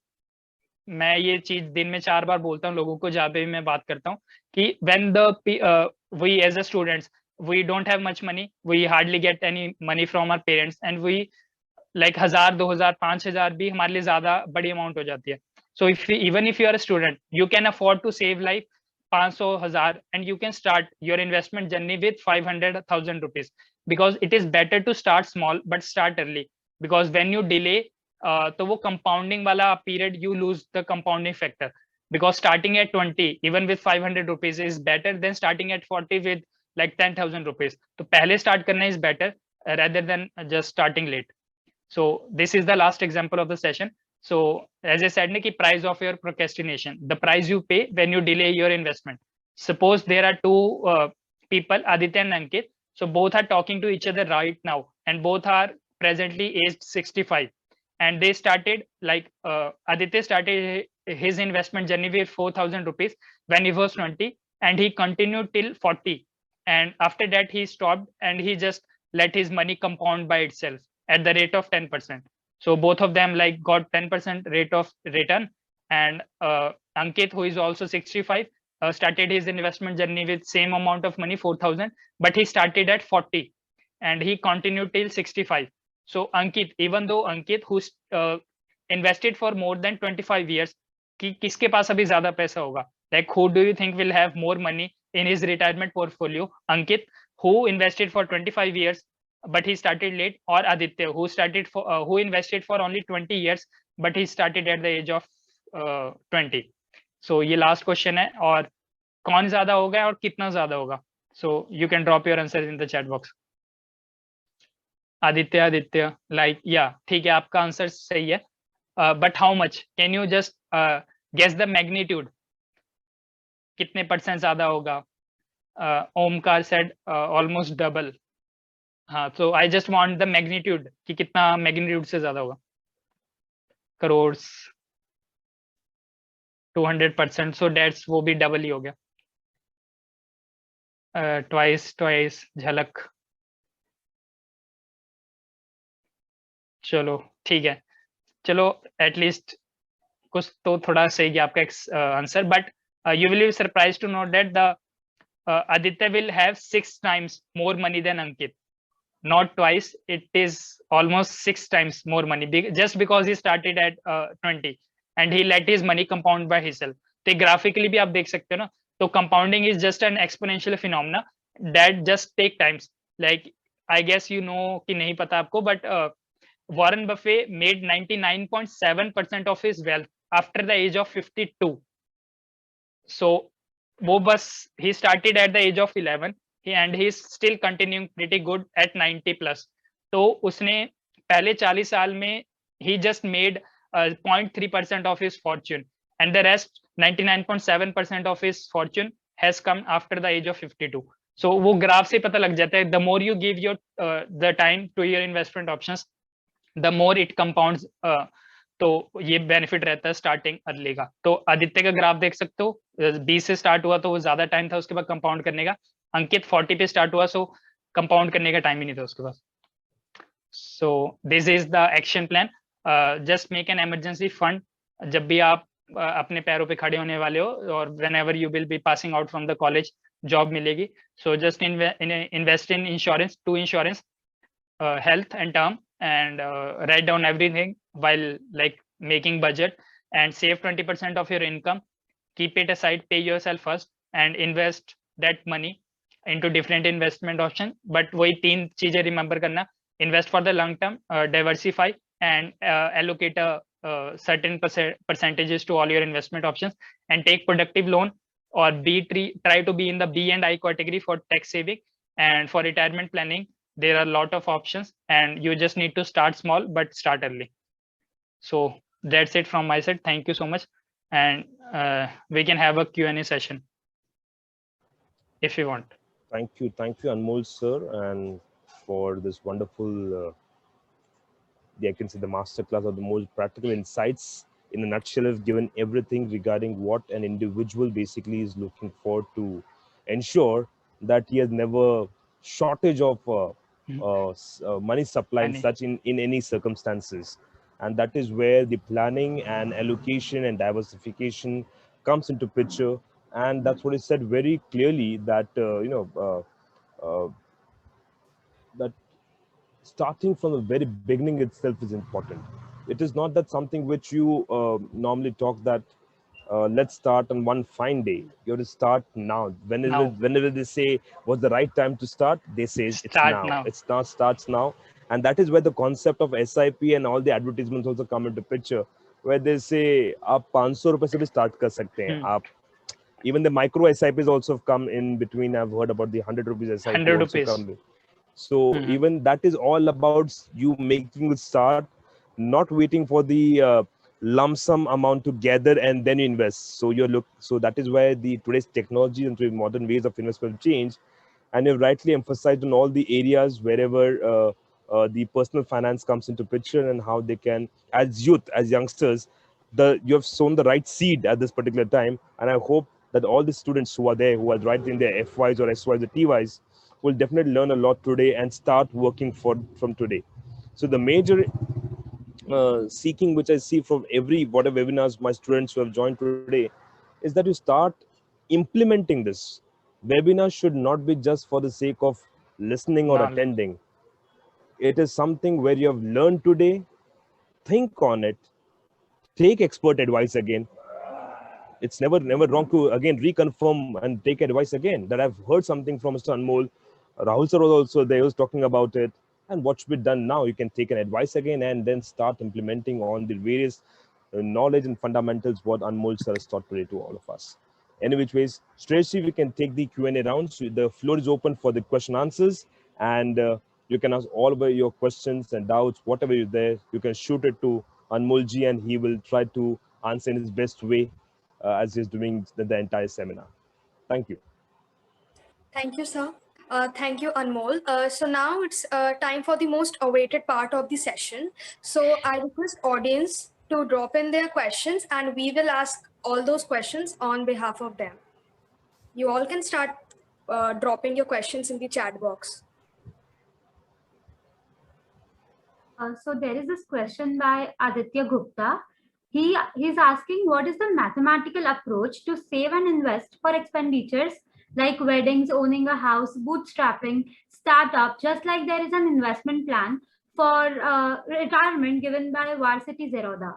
मैं ये चीज दिन में 4 बार बोलता हूँ लोगों को, जहाँ पे भी मैं बात करता हूँ कि when we as a students, we don't have much money, we hardly get any money from our parents, and we like 1000, 2000, 5000 भी हमारे लिए ज्यादा बड़ी अमाउंट हो जाती है. So even if you are a student, you can afford to save like 500, 1000, and you can start your investment journey with 500,000 rupees. because it is better to start small but start early, because when you delay तो वो compounding वाला period you lose the compounding factor, because starting at 20 even with 500 rupees is better than starting at 40 with like 10,000 rupees. तो पहले start करना is better rather than just starting late. So this is the last example of the session. So as I said, ki price of your procrastination, the price you pay when you delay your investment. Suppose there are two people, Aditya and Ankit. So both are talking to each other right now, and both are presently aged 65. And they started like Aditya started his investment journey with 4,000 rupees when he was 20, and he continued till 40. And after that, he stopped and he just let his money compound by itself at the rate of 10%. So both of them like got 10% rate of return. And Ankit, who is also 65, started his investment journey with same amount of money, 4,000, but he started at 40 and he continued till 65. So Ankit, even though Ankit, who invested for more than 25 years, कि किसके पास अभी ज्यादा पैसा होगा? Like who do you think will have more money in his retirement portfolio? Ankit, who invested for 25 years but he started late, or Aditya, who started for who invested for only 20 years but he started at the age of 20? So ये last question है, और कौन ज्यादा होगा और कितना ज्यादा होगा? So you can drop your answers in the chat box. Aditya like yeah, ठीक है, आपका आंसर सही है, but how much? Can you just guess the magnitude? कितने परसेंट ज्यादा होगा? Omkar said almost double. हाँ, so I just want the magnitude कि कितना magnitude से ज्यादा होगा? करोड़, 200%, so that's वो भी double ही हो गया. Twice, झलक. चलो ठीक है, चलो एटलीस्ट कुछ तो थोड़ा सही गया आपका answer, but you will be surprised to know that the Aditya will have 6 times more money than Ankit. Not twice, it is almost 6 times more money, just because he started at 20 and he let his money compound by himself. तो graphically भी आप देख सकते हो ना, तो compounding is just an exponential phenomena that just take times. Like I guess you know कि नहीं पता आपको, but Warren Buffett made 99.7% of his wealth after the age of 52. So वो बस he started at the age of 11 and he is still continuing pretty good at 90 plus. तो उसने पहले 40 साल में he just made 0.3% of his fortune, and the rest 99.7% of his fortune has come after the age of 52. So वो graph से पता लग जाता है, the more you give your the time to your investment options, the more it compounds. तो ये benefit रहता है स्टार्टिंग अर्ली का. तो आदित्य का ग्राफ देख सकते हो, 20 से स्टार्ट हुआ तो वो ज्यादा टाइम था उसके बाद कंपाउंड करने का. अंकित 40 पे स्टार्ट हुआ, सो कंपाउंड करने का टाइम ही नहीं था उसके पास. So this is the action plan. Just make an emergency fund जब भी आप अपने पैरों पे खड़े होने वाले हो, और whenever you will be passing out from the college, job मिलेगी. So just invest in insurance, 2 insurance, health and term, and write down everything while like making budget, and save 20% of your income. Keep it aside, pay yourself first, and invest that money into different investment option. But वही 3 चीजें remember करना: invest for the long term, diversify, and allocate a certain percentages to all your investment options, and take productive loan, or try to be in the B and I category for tax saving. And for retirement planning, there are a lot of options, and you just need to start small but start early. So that's it from my side. Thank you so much, and we can have a Q&A session if you want. Thank you, Anmol sir, and for this wonderful, I can say the masterclass of the most practical insights. In a nutshell, have given everything regarding what an individual basically is looking for to ensure that he has never shortage of money supply in any circumstances. And that is where the planning and allocation and diversification comes into picture. And that's what is said very clearly, that that starting from the very beginning itself is important. It is not that something which you normally talk that let's start on one fine day. You have to start now. Whenever they say what's the right time to start, they say it's Start now. now. It's now, starts now. And that is where the concept of SIP and all the advertisements also come into picture, where they say आप 500 रुपए से भी start कर सकते हैं. आप even the micro SIPs also have come in between. I've heard about the 100 rupees SIP 100 also rupees. come. So even that is all about you making the start, not waiting for the lump sum amount to gather and then you invest. So that is where the today's technology and modern ways of investment change. And you've rightly emphasized on all the areas wherever the personal finance comes into picture and how they can, as youth, as youngsters, you have sown the right seed at this particular time. And I hope that all the students who are there, who are writing their FYs or SYs or TYs, will definitely learn a lot today and start working from today. So the major seeking which I see from whatever webinars my students who have joined today is that you start implementing this. Webinar should not be just for the sake of listening or attending. It is something where you have learned today, think on it, take expert advice again. It's never wrong to again reconfirm and take advice again. That I've heard something from Mr. Anmol. Rahul sir was also there, was talking about it. And what should be done now? You can take an advice again and then start implementing on the various knowledge and fundamentals what Anmol sir has taught today to all of us. Any which ways, Tracy, we can take the Q&A round. So the floor is open for the question answers, and you can ask all of your questions and doubts, whatever is there. You can shoot it to Anmol ji, and he will try to answer in his best way as he's doing the entire seminar. Thank you. Thank you, sir. Thank you, Anmol. So now it's time for the most awaited part of the session. So I request audience to drop in their questions and we will ask all those questions on behalf of them. You all can start dropping your questions in the chat box. So there is this question by Aditya Gupta. He's asking, what is the mathematical approach to save and invest for expenditures like weddings, owning a house, bootstrapping, startup, just like there is an investment plan for retirement given by Varsity Zerodha?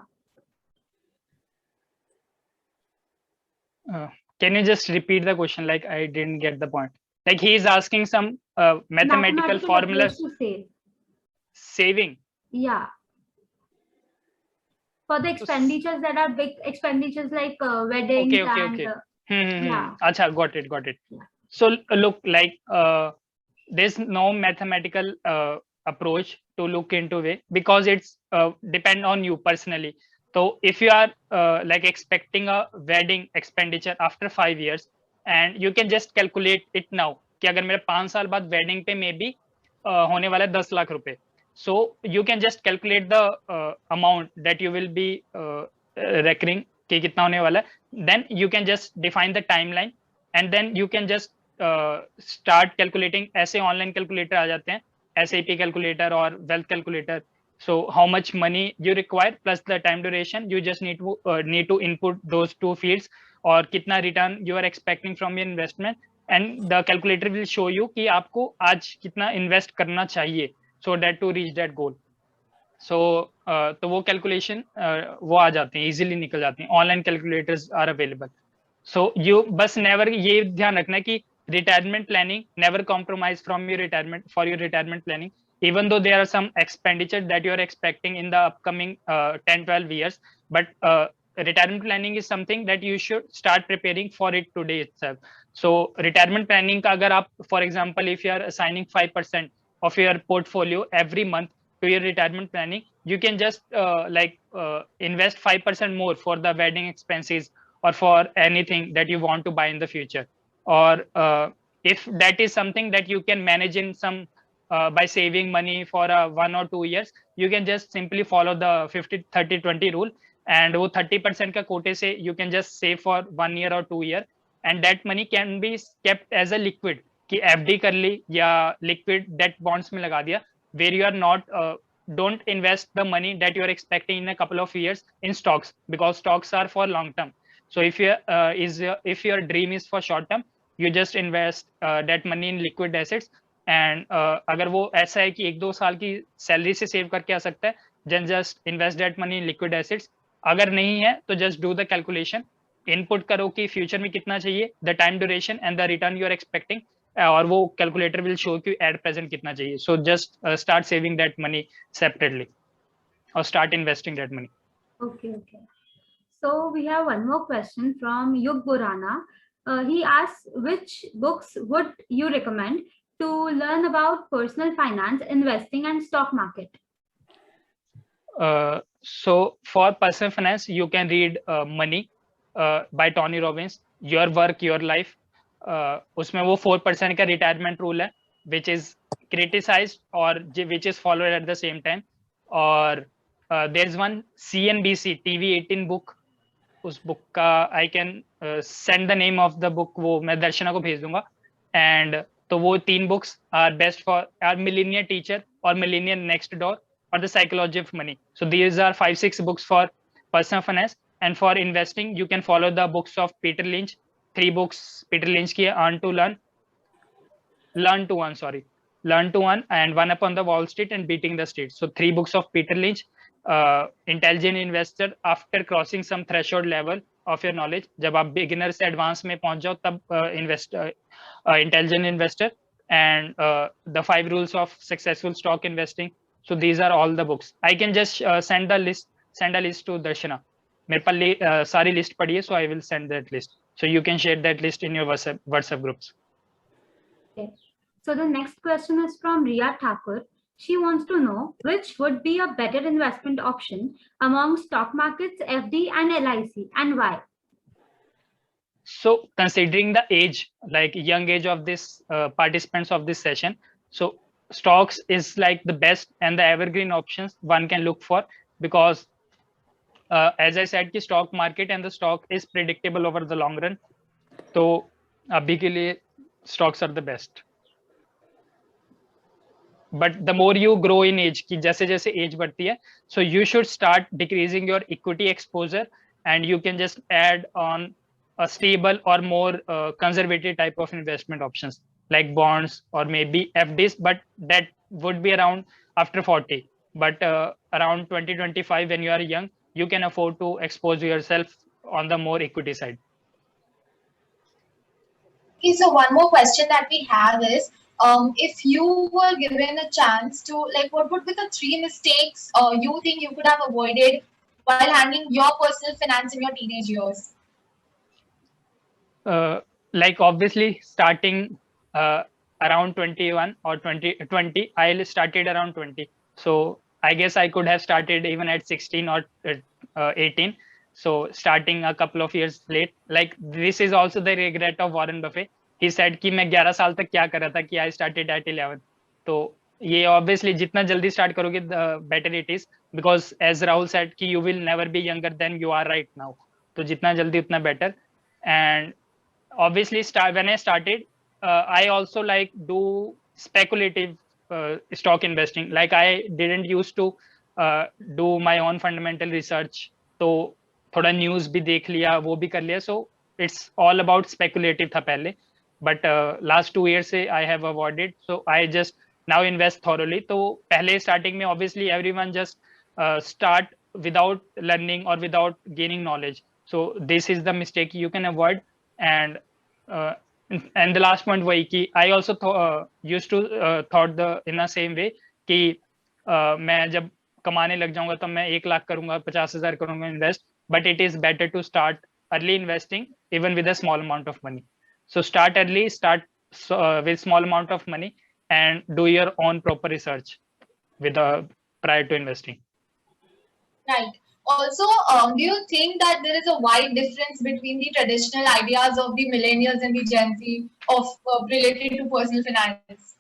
Can you just repeat the question? Like I didn't get the point. Like he is asking some mathematical formula. To save. Saving. Yeah. For the expenditures that are big expenditures like weddings okay. Yeah. Acha, got it. Yeah. So look, like there's no mathematical approach to look into it because it's depend on you personally. So if you are like expecting a wedding expenditure after 5 years, and you can just calculate it now कि अगर मेरे 5 साल बाद wedding पे maybe होने वाला है 10 लाख रुपए. So you can just calculate the amount that you will be recurring कि कितना होने वाला है. Then you can just define the timeline and then you can just start calculating. ऐसे online calculator आ जाते हैं, SAP calculator और wealth calculator. So how much money you require plus the time duration, you just need to input those two fields और कितना return you are expecting from your investment, and the calculator will show you कि आपको आज कितना invest करना चाहिए so that to reach that goal. So तो वो calculation वो आ जाते हैं, easily निकल जाते हैं. Online calculators are available. So you बस never ये ध्यान रखना कि retirement planning, never compromise from your retirement for your retirement planning. Even though there are some expenditure that you are expecting in the upcoming 10-12 years, but retirement planning is something that you should start preparing for it today itself. So retirement planning का अगर आप, for example, if you are assigning 5% of your portfolio every month to your retirement planning, you can just invest 5% more for the wedding expenses or for anything that you want to buy in the future. Or if that is something that you can manage in some by saving money for 1 or 2 years, you can just simply follow the 50-30-20 rule, and वो 30% का quota से you can just save for 1 year or 2 year, and that money can be kept as a liquid कि FD कर ली या liquid debt bonds में लगा दिया, where you are not don't invest the money that you are expecting in a couple of years in stocks, because stocks are for long term. So if your dream is for short term, you just invest that money in liquid assets. And अगर वो ऐसा है कि 1-2 साल की salary से save करके आ सकता है, then just invest that money in liquid assets. अगर नहीं है तो just do the calculation. Input करो कि फ्यूचर में कितना चाहिए, the time duration and the return you are expecting, और वो कैलकुलेटर विल शो कि एट प्रेजेंट कितना चाहिए. So just start saving that money separately or start investing that money. Okay, okay. So we have one more question from Yug Burana. He asks, which books would you recommend to learn about personal finance, investing, and stock market? So for personal finance, you can read Money by Tony Robbins, Your Work, Your Life. उसमें वो 4% का retirement rule है, which is criticized or which is followed at the same time. और there's one CNBC TV18 book. उस book का I can send the name of the book, वो मैं दर्शना को भेज दूंगा. And तो वो 3 books are best for our Millionaire Teacher or Millionaire Next Door or the Psychology of Money. So these are 5-6 books for personal finance. And for investing, you can follow the books of Peter Lynch. 3 books Peter Lynch की Earn to Learn, Learn to Earn, and One Up on the Wall Street and Beating the Street. So 3 books of Peter Lynch. Intelligent investor after crossing some threshold level of your knowledge. जब आप beginner से advanced में पहुंच जाओ तब intelligent investor, and the 5 rules of successful stock investing. So these are all the books. I can just send a list to Darshana. मेरे पास सारी list पड़ी है, so I will send that list. So you can share that list in your WhatsApp groups. Okay. So the next question is from Riya Thakur. She wants to know which would be a better investment option among stock markets, FD, and LIC, and why. So considering the age, like young age of this participants of this session, so stocks is like the best and the evergreen options one can look for, because as I said, कि stock market and the stock is predictable over the long run. तो अभी के लिए stocks are the best. But the more you grow in age, कि जैसे जैसे age बढ़ती है, so you should start decreasing your equity exposure, and you can just add on a stable or more conservative type of investment options like bonds or maybe FDs, but that would be around after 40. But around 20-25, when you are young, you can afford to expose yourself on the more equity side. Okay, so one more question that we have is, if you were given a chance to, like, what would be the 3 mistakes you think you could have avoided while handling your personal finance in your teenage years? Like obviously starting around 21 or 20, I started around 20. So I guess I could have started even at 16 or 18. So starting a couple of years late, like this is also the regret of Warren Buffett. He said कि मैं 11 साल तक क्या कर रहा था कि I started at 11. तो ये obviously जितना जल्दी start करोगे the better it is, because as Rahul said कि you will never be younger than you are right now. तो जितना जल्दी उतना better. And obviously when I started, I also like do speculative stock investing. Like I didn't used to do my own fundamental research. तो थोड़ा news भी देख लिया, वो भी कर लिया. So it's all about speculative था पहले. But last 2 years से I have avoided. So I just now invest thoroughly. तो पहले starting में obviously everyone just start without learning or without gaining knowledge. So this is the mistake you can avoid. And the last point वही कि I also used to thought the in the same way कि मैं जब कमाने लग जाऊंगा तब मैं 1 लाख करूंगा, 50,000 करूंगा invest. But it is better to start early investing even with a small amount of money. So start early, start with small amount of money, and do your own proper research with prior to investing. Right. Also, do you think that there is a wide difference between the traditional ideas of the millennials and the Gen Z of related to personal finance?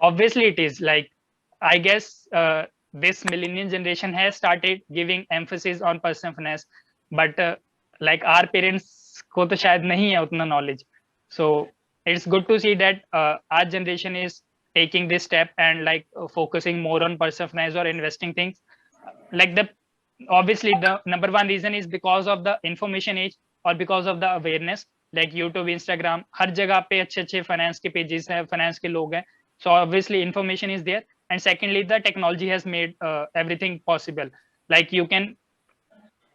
Obviously, it is. Like, I guess this millennial generation has started giving emphasis on personal finance, but like our parents को तो शायद नहीं है उतना knowledge. So it's good to see that our generation is taking this step and like focusing more on personal finance or investing things. Like obviously the number one reason is because of the information age or because of the awareness. Like YouTube, Instagram, हर जगह पे अच्छे finance के pages हैं, finance के लोग हैं. So obviously information is there. And secondly, the technology has made everything possible. Like you can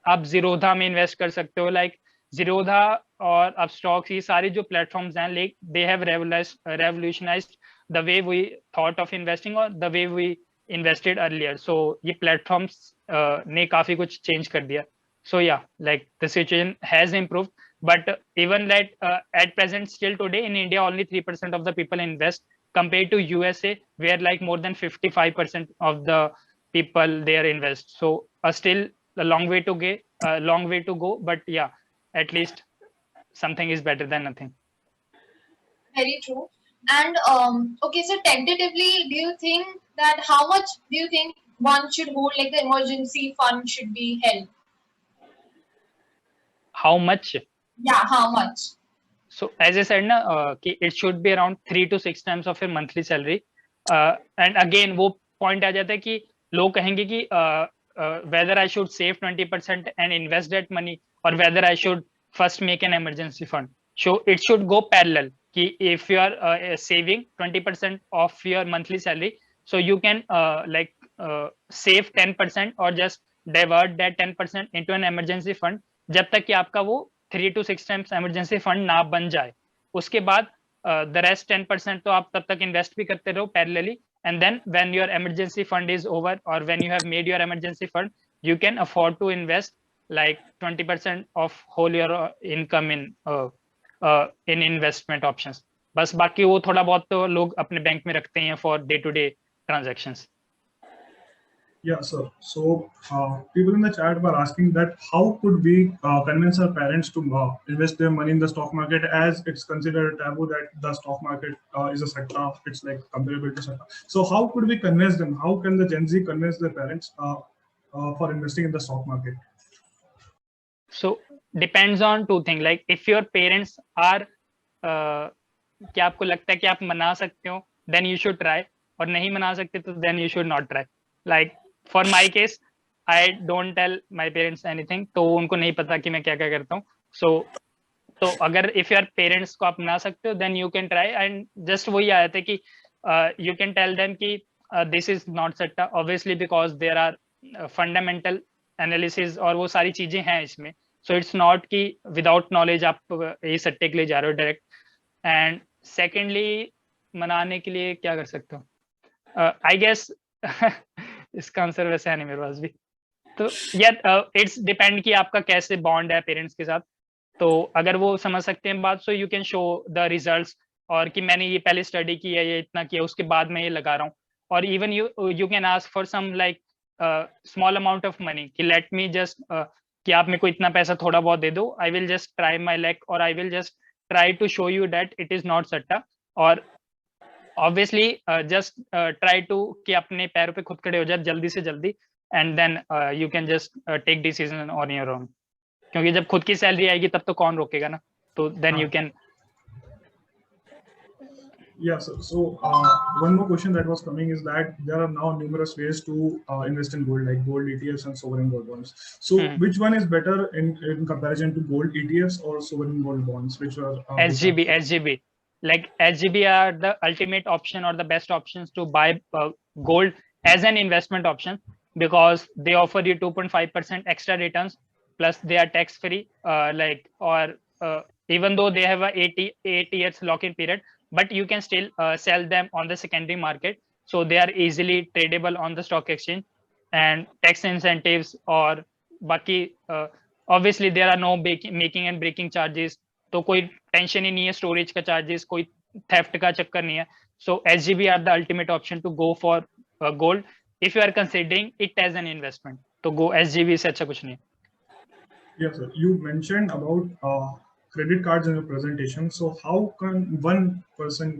आप Zerodha में invest कर सकते हो. Like Zerodha और Upstox, ये सारे जो platforms हैं, like they have revolutionized the way we thought of investing or the way we invested earlier. So ये platforms ने काफी कुछ change कर दिया. So yeah, like the situation has improved, but even that at present still today in India only 3% of the people invest compared to USA where like more than 55% of the people there invest. So still a long way to go, but yeah, at least something is better than nothing. Very true. And okay, so tentatively, do you think that how much do you think one should hold, like the emergency fund should be held? How much? Yeah, how much? So as I said, it should be around 3 to 6 times of your monthly salary. And again, वो point आ जाता है कि लोग कहेंगे कि whether I should save 20% and invest that money or whether I should first make an emergency fund. So it should go parallel. Ki if you are saving 20% of your monthly salary, so you can save 10% or just divert that 10% into an emergency fund जब तक कि आपका वो 3 to 6 times emergency fund ना बन जाए. उसके बाद the rest 10% तो आप तब तक invest भी करते रहो parallelly, and then when your emergency fund is over or when you have made your emergency fund, you can afford to invest like 20% of whole your income in investment options. बस बाकी वो थोड़ा बहुत तो लोग अपने बैंक में रखते हैं for day to day transactions. Yeah, sir. So people in the chat were asking that how could we convince our parents to invest their money in the stock market, as it's considered a taboo that the stock market is a sector, it's like comparable to sector. So how could we convince them? How can the Gen Z convince their parents for investing in the stock market? So depends on two things. Like if your parents are क्या आपको लगता है कि आप मना सकते हो, then you should try. और नहीं मना सकते तो then you should not try. Like for my case, I don't tell my parents anything. तो उनको नहीं पता कि मैं क्या क्या करता हूँ. तो अगर if your parents को आप मना सकते हो, then you can try. And just वही आया था कि you can tell them कि this is not सट्टा, obviously because there are fundamental analysis और वो सारी चीजें हैं इसमें. So it's not कि without knowledge आप ये सट्टे के लिए जा रहे हो direct. And secondly, मनाने के लिए क्या कर सकते हो? I guess इसका आंसर वैसे है नहीं मेरे पास भी. तो इट्स डिपेंड कि आपका कैसे बॉन्ड है पेरेंट्स के साथ. तो अगर वो समझ सकते हैं बात, so you can show the results और कि मैंने ये पहले स्टडी किया, ये इतना किया, उसके बाद मैं ये लगा रहा हूँ. और even you can ask for some like small amount of money कि लेट मी जस्ट कि आप मेरे को इतना पैसा थोड़ा बहुत दे दो, I will just try my luck और I will just try to show you that it is not सट्टा. और obviously just try to कि अपने पैरों पे खुद खड़े हो जाए जल्दी से जल्दी, and then you can just take decision on your own. क्योंकि जब खुद की सैलरी आएगी तब तो कौन रोकेगा ना. तो then you can. Yeah, so one more question that was coming is that there are now numerous ways to invest in gold, like gold ETFs and sovereign gold bonds. So which one is better in comparison to gold ETFs or sovereign gold bonds, which are SGB. Like SGB are the ultimate option or the best options to buy gold as an investment option because they offer you 2.5% extra returns, plus they are tax free. Even though they have a 8 years lock-in period, but you can still sell them on the secondary market, so they are easily tradable on the stock exchange. And tax incentives or baki, obviously there are no making and breaking charges. तो कोई tension ही नहीं है storage का charges, कोई theft का चक्कर नहीं है. So SGB are the ultimate option to go for gold if you are considering it as an investment. तो गो SGB से अच्छा कुछ नहीं है. Yes, sir. You mentioned about credit cards in your presentation. So how can one person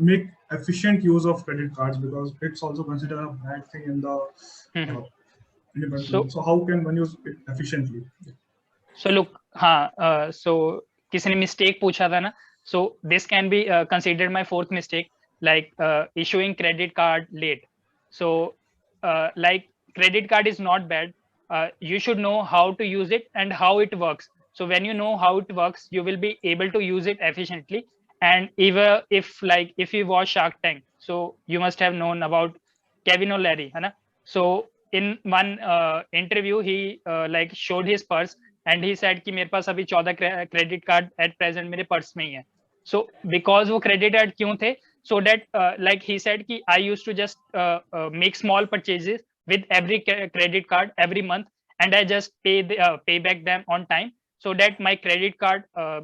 make efficient use of credit cards, because it's also considered a bad thing in the so how can one use it efficiently? So look, so किसी ने mistake पूछा था ना, so this can be considered my fourth mistake, like issuing credit card late. So like credit card is not bad. You should know how to use it and how it works. So when you know how it works, you will be able to use it efficiently. And even if you watch Shark Tank, so you must have known about Kevin O'Leary, है ना? So in one interview, he like showed his purse and he said कि मेरे पास अभी 14 credit card at present मेरे purse में ही है. So because वो credit card क्यों थे? So that like he said कि I used to just make small purchases with every credit card every month, and I just pay back them on time, so that my credit card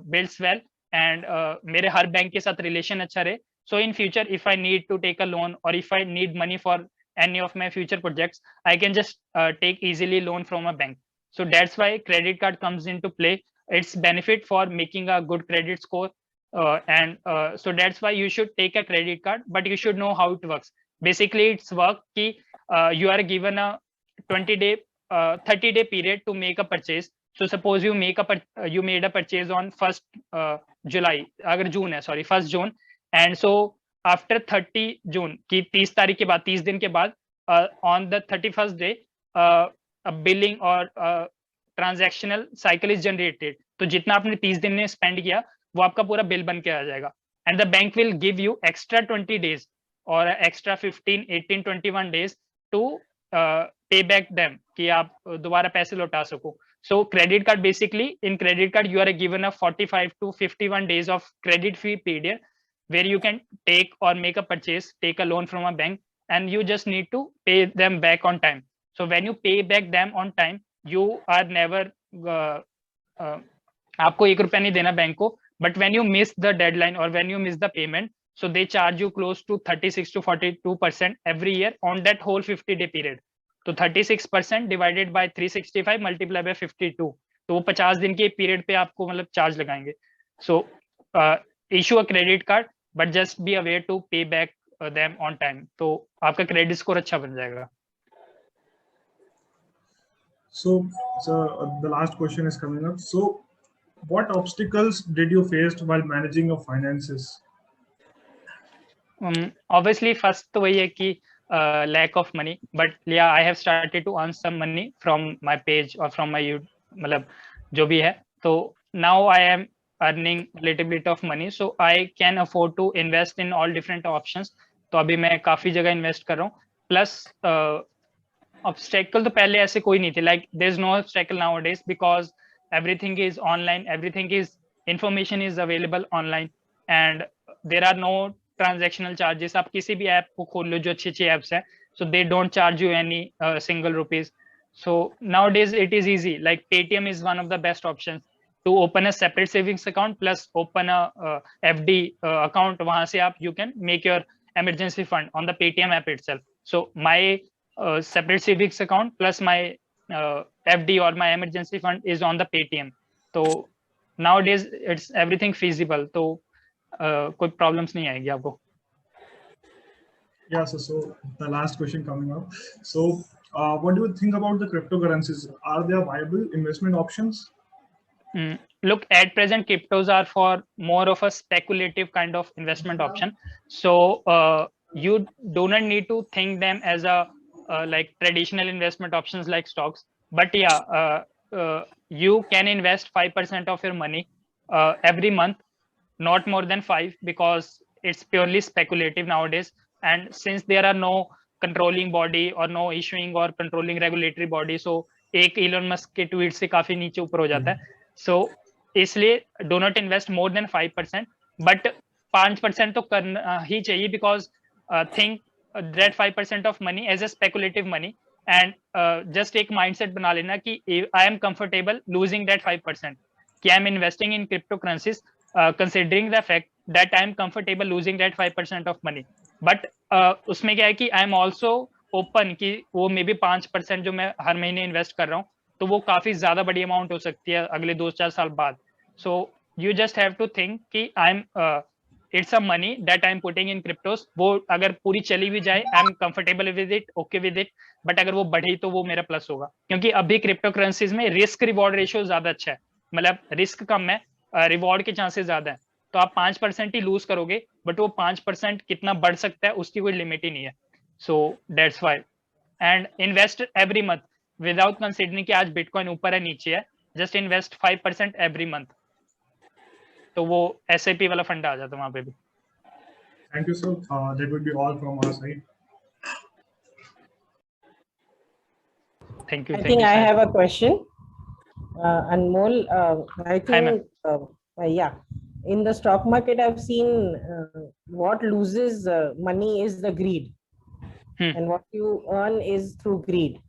builds well, and मेरे हर bank के साथ relation अच्छा रहे. So in future, if I need to take a loan or if I need money for any of my future projects, I can just take easily loan from a bank. So that's why credit card comes into play. It's benefit for making a good credit score. So that's why you should take a credit card, but you should know how it works. Basically, it's work ki you are given a 20-day, 30-day period to make a purchase. So suppose you made a purchase on 1st July, अगर June है, sorry, 1st June, and so after 30 June की 30 तारीख के बाद, 30 दिन के बाद, on the 31st day, a billing or transactional cycle is generated. तो जितना आपने 30 दिन में spend किया, वो आपका पूरा बिल बन के आ जाएगा. And the bank will give you extra 20 days or extra 15, 18, 21 days to pay back them कि आप दोबारा पैसे लौटा सको. So credit card, basically in credit card you are given a 45 to 51 days of credit free period where you can take or make a purchase, take a loan from a bank, and you just need to pay them back on time. So when you pay back them on time, you are never आपको 1 रुपया नहीं देना bank को, but when you miss the deadline or when you miss the payment, so they charge you close to 36 to 42% every year on that whole 50-day period. तो 36% divided by 365 multiplied by 52, तो वो 50 दिन के period पे आपको मतलब charge लगाएंगे. So issue a credit card, but just be aware to pay back them on time. तो आपका क्रेडिट स्कोर अच्छा बन जाएगा. So the last question is coming up. So what obstacles did you face while managing your finances? Obviously first तो वही है कि lack of money, but yeah, I have started to earn some money from my page or from my मतलब जो भी है. तो now I am earning a little bit of money, so I can afford to invest in all different options. तो अभी मैं काफी जगह इन्वेस्ट कर रहा हूँ. प्लस obstacle तो पहले ऐसे कोई नहीं थे. Like there's no obstacle nowadays because everything is online, everything is information is available online, and there are no transactional charges. आप किसी भी ऐप को खोल लो जो अच्छी ऐप्स हैं, so they don't charge you any single rupees. So nowadays it is easy. Like Paytm is one of the best options to open a separate savings account plus open a FD account. वहां से आप you can make your emergency fund on the Paytm app itself. So my separate savings account plus my FD or my emergency fund is on the Paytm. So nowadays it's everything feasible. तो कोई problems नहीं आएगी आपको. Yeah, so the last question coming up. So what do you think about the cryptocurrencies? Are they viable investment options? Look, at present cryptos are for more of a speculative kind of investment option. So you do not need to think them as a like traditional investment options like stocks. But yeah, you can invest 5% of your money every month, not more than 5, because it's purely speculative nowadays. And since there are no controlling body or no issuing or controlling regulatory body, so एक Elon Musk के tweet से काफी नीचे ऊपर हो जाता है. So इसलिए do not invest more than 5%, but 5% तो करना ही चाहिए, because think that 5% of money as a speculative money, and just एक mindset बना लेना कि I am comfortable losing that 5%, कि I am investing in cryptocurrencies considering the fact that I am comfortable losing that 5% of money. But उसमें क्या है कि I am also open कि वो मे बी 5% जो मैं हर महीने इन्वेस्ट कर रहा हूँ, तो वो काफी ज्यादा बड़ी अमाउंट हो सकती है अगले 2-4 साल बाद. So you just have to think कि it's a money that I'm putting in cryptos. वो अगर पूरी चली भी जाए, I'm comfortable with it, okay with it, but अगर वो बढ़ी तो वो मेरा प्लस होगा, क्योंकि अभी क्रिप्टो करेंसीज में रिस्क रिवॉर्ड रेशियो ज्यादा अच्छा है. मतलब रिस्क कम है, रिवॉर्ड के चांसेस ज्यादा है. तो आप 5% ही लूज करोगे, बट वो 5% कितना बढ़ सकता है उसकी कोई लिमिट ही नहीं है. सो that's why. And invest every month without considering कि आज बिटकॉइन ऊपर है नीचे है. जस्ट इन्वेस्ट 5% एवरी मंथ, तो वो SIP वाला फंड आ जाता है वहां पे भी. Thank you, sir. That would be all from our side. Thank you. I think I have a question. Anmol, I Hi, think, ma'am. yeah, in the stock market, I've seen what loses money is the greed, and what you earn is through greed.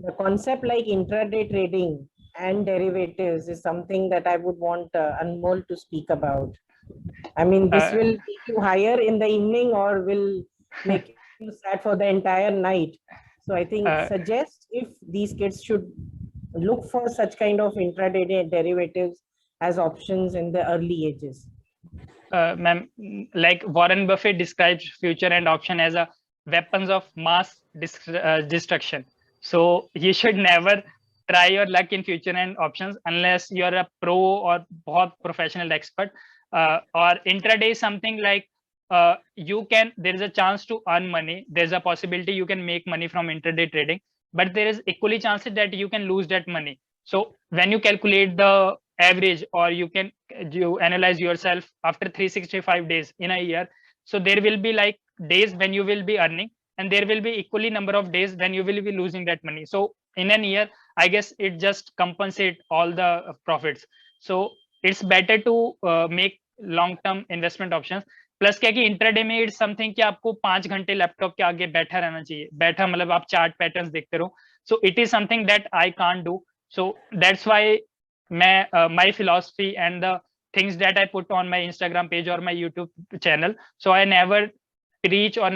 The concept like intraday trading and derivatives is something that I would want Anmol to speak about. I mean, this will take you higher in the evening or will make you sad for the entire night. So I think suggest if these kids should look for such kind of intraday derivatives as options in the early ages. Ma'am, like Warren Buffett describes future and option as a weapons of mass destruction. So you should never try your luck in future and options unless you're a pro or बहुत professional expert. Or intraday is something like there is a chance to earn money. There's a possibility you can make money from intraday trading, but there is equally chances that you can lose that money. So when you calculate the average, or you analyze yourself after 365 days in a year, so there will be like days when you will be earning, and there will be equally number of days when you will be losing that money. So in an year, I guess it just compensate all the profits. So it's better to make long term investment options. Plus क्या कि intraday में it's something कि आपको 5 घंटे laptop के आगे बैठा रहना चाहिए. बैठा मतलब आप चार्ट पैटर्न्स देखते रहो. सो it is something that I can't do. So that's why my philosophy and the things that I put on my Instagram page or my YouTube channel. So I never preach or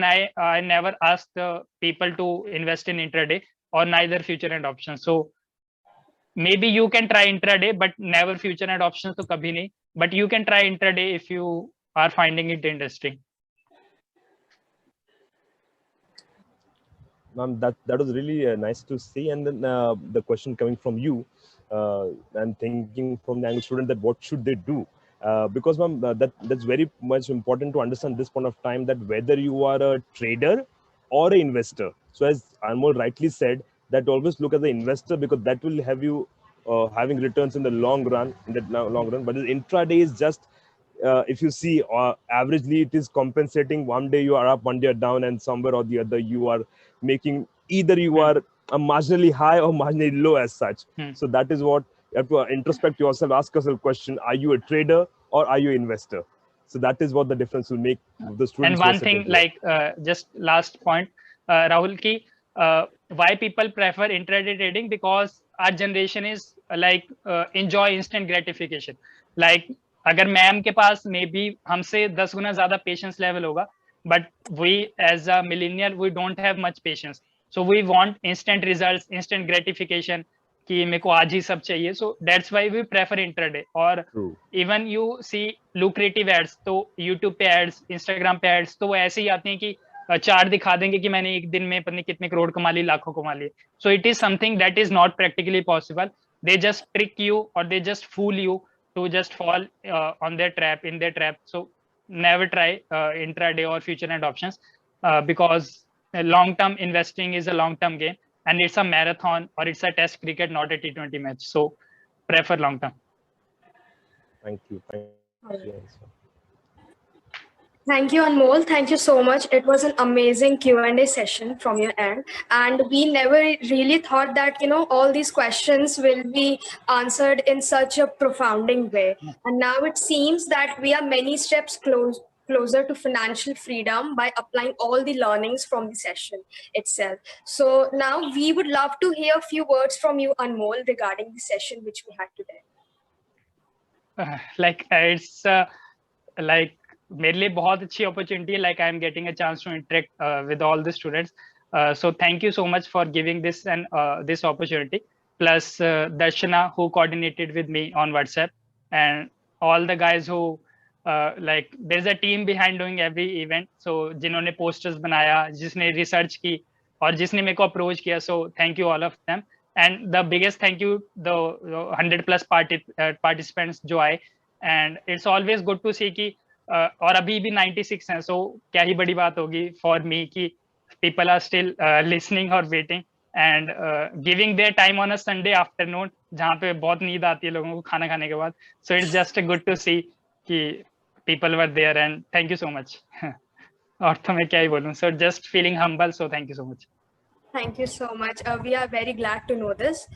I never ask the people to invest in intraday or neither future and options. So maybe you can try intraday, but never future and options. So kabhi nahi. But you can try intraday if you are finding it interesting. Ma'am, that was really nice to see. And then the question coming from you, and thinking from the angle student that what should they do? Because ma'am, that's very much important to understand this point of time, that whether you are a trader or an investor. So as Anmol rightly said, that always look at the investor, because that will have you having returns in the long run. But the intraday is just if you see averagely it is compensating. One day you are up, one day you're down, and somewhere or the other you are making, either you are a marginally high or marginally low as such. So that is what you have to introspect yourself, ask yourself question: are you a trader or are you an investor? So that is what the difference will make the students. And one thing, like just last point, Rahul, ki why people prefer intraday trading, because our generation is like enjoy instant gratification. Like अगर ma'am के पास maybe हमसे 10 गुना ज्यादा patience level होगा, but we as a millennial we don't have much patience. So we want instant results, instant gratification, कि मेरे को आज ही सब चाहिए. So that's why we prefer intraday. और even you see lucrative ads, तो यूट्यूब पे एड्स, इंस्टाग्राम पे एड्स, तो वो ऐसे ही आते हैं कि चार्ट दिखा देंगे कि मैंने एक दिन में पता नहीं कितने करोड़ कमा लिए, लाखों कमा लिए. So it is something that is not practically possible. They just trick you और they just fool you to just fall on their trap, in their trap. So never try intraday or future and options, because long term investing is a long term game, and it's a marathon, or it's a test cricket, not a T20 match. So prefer long term. Thank you. Thank you, Anmol. Thank you so much. It was an amazing Q&A session from your end. And we never really thought that, all these questions will be answered in such a profounding way. And now it seems that we are many steps closer to financial freedom by applying all the learnings from the session itself. So now we would love to hear a few words from you, Anmol, regarding the session which we had today. It's like मेरे लिए बहुत अच्छी opportunity है. Like I am getting a chance to interact with all the students. So thank you so much for giving this and this opportunity. Plus Darshana, who coordinated with me on WhatsApp, and all the guys who like there's a team behind doing every event. So जिन्होंने posters बनाया, जिसने research की, और जिसने मेरे को approach किया. So thank you all of them. And the biggest thank you the 100+ participants जो आए. And it's always good to see कि और अभी भी 96 हैं. सो क्या ही बड़ी बात होगी फॉर मी कि people are still listening or waiting and giving their time on a Sunday afternoon, जहाँ पे बहुत नींद आती है लोगों को खाना खाने के बाद. So it's just good to see कि people were there, and thank you so much. और तो मैं क्या ही बोलूँ. So just feeling humble. So thank you so much. Thank you so much. We are very glad to know this.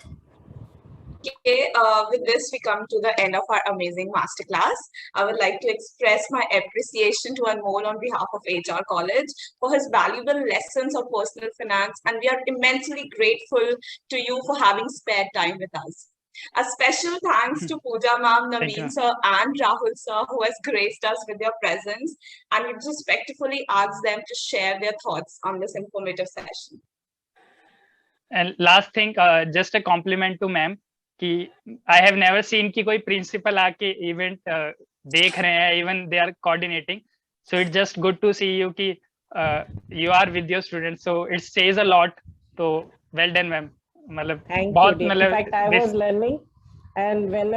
Okay, with this, we come to the end of our amazing masterclass. I would like to express my appreciation to Anmol on behalf of HR College for his valuable lessons of personal finance, and we are immensely grateful to you for having spared time with us. A special thanks to Pooja ma'am, Thank you, Naveen sir, and Rahul sir, who has graced us with their presence, and we respectfully ask them to share their thoughts on this informative session. And last thing, just a compliment to ma'am कि I have never seen कि कोई principal आके event देख रहे हैं, even they are coordinating. So it's just good to see you कि you are with your students. So it says a lot. So well done, ma'am. मतलब Thank बहुत you. In मतलब fact, I was learning, and when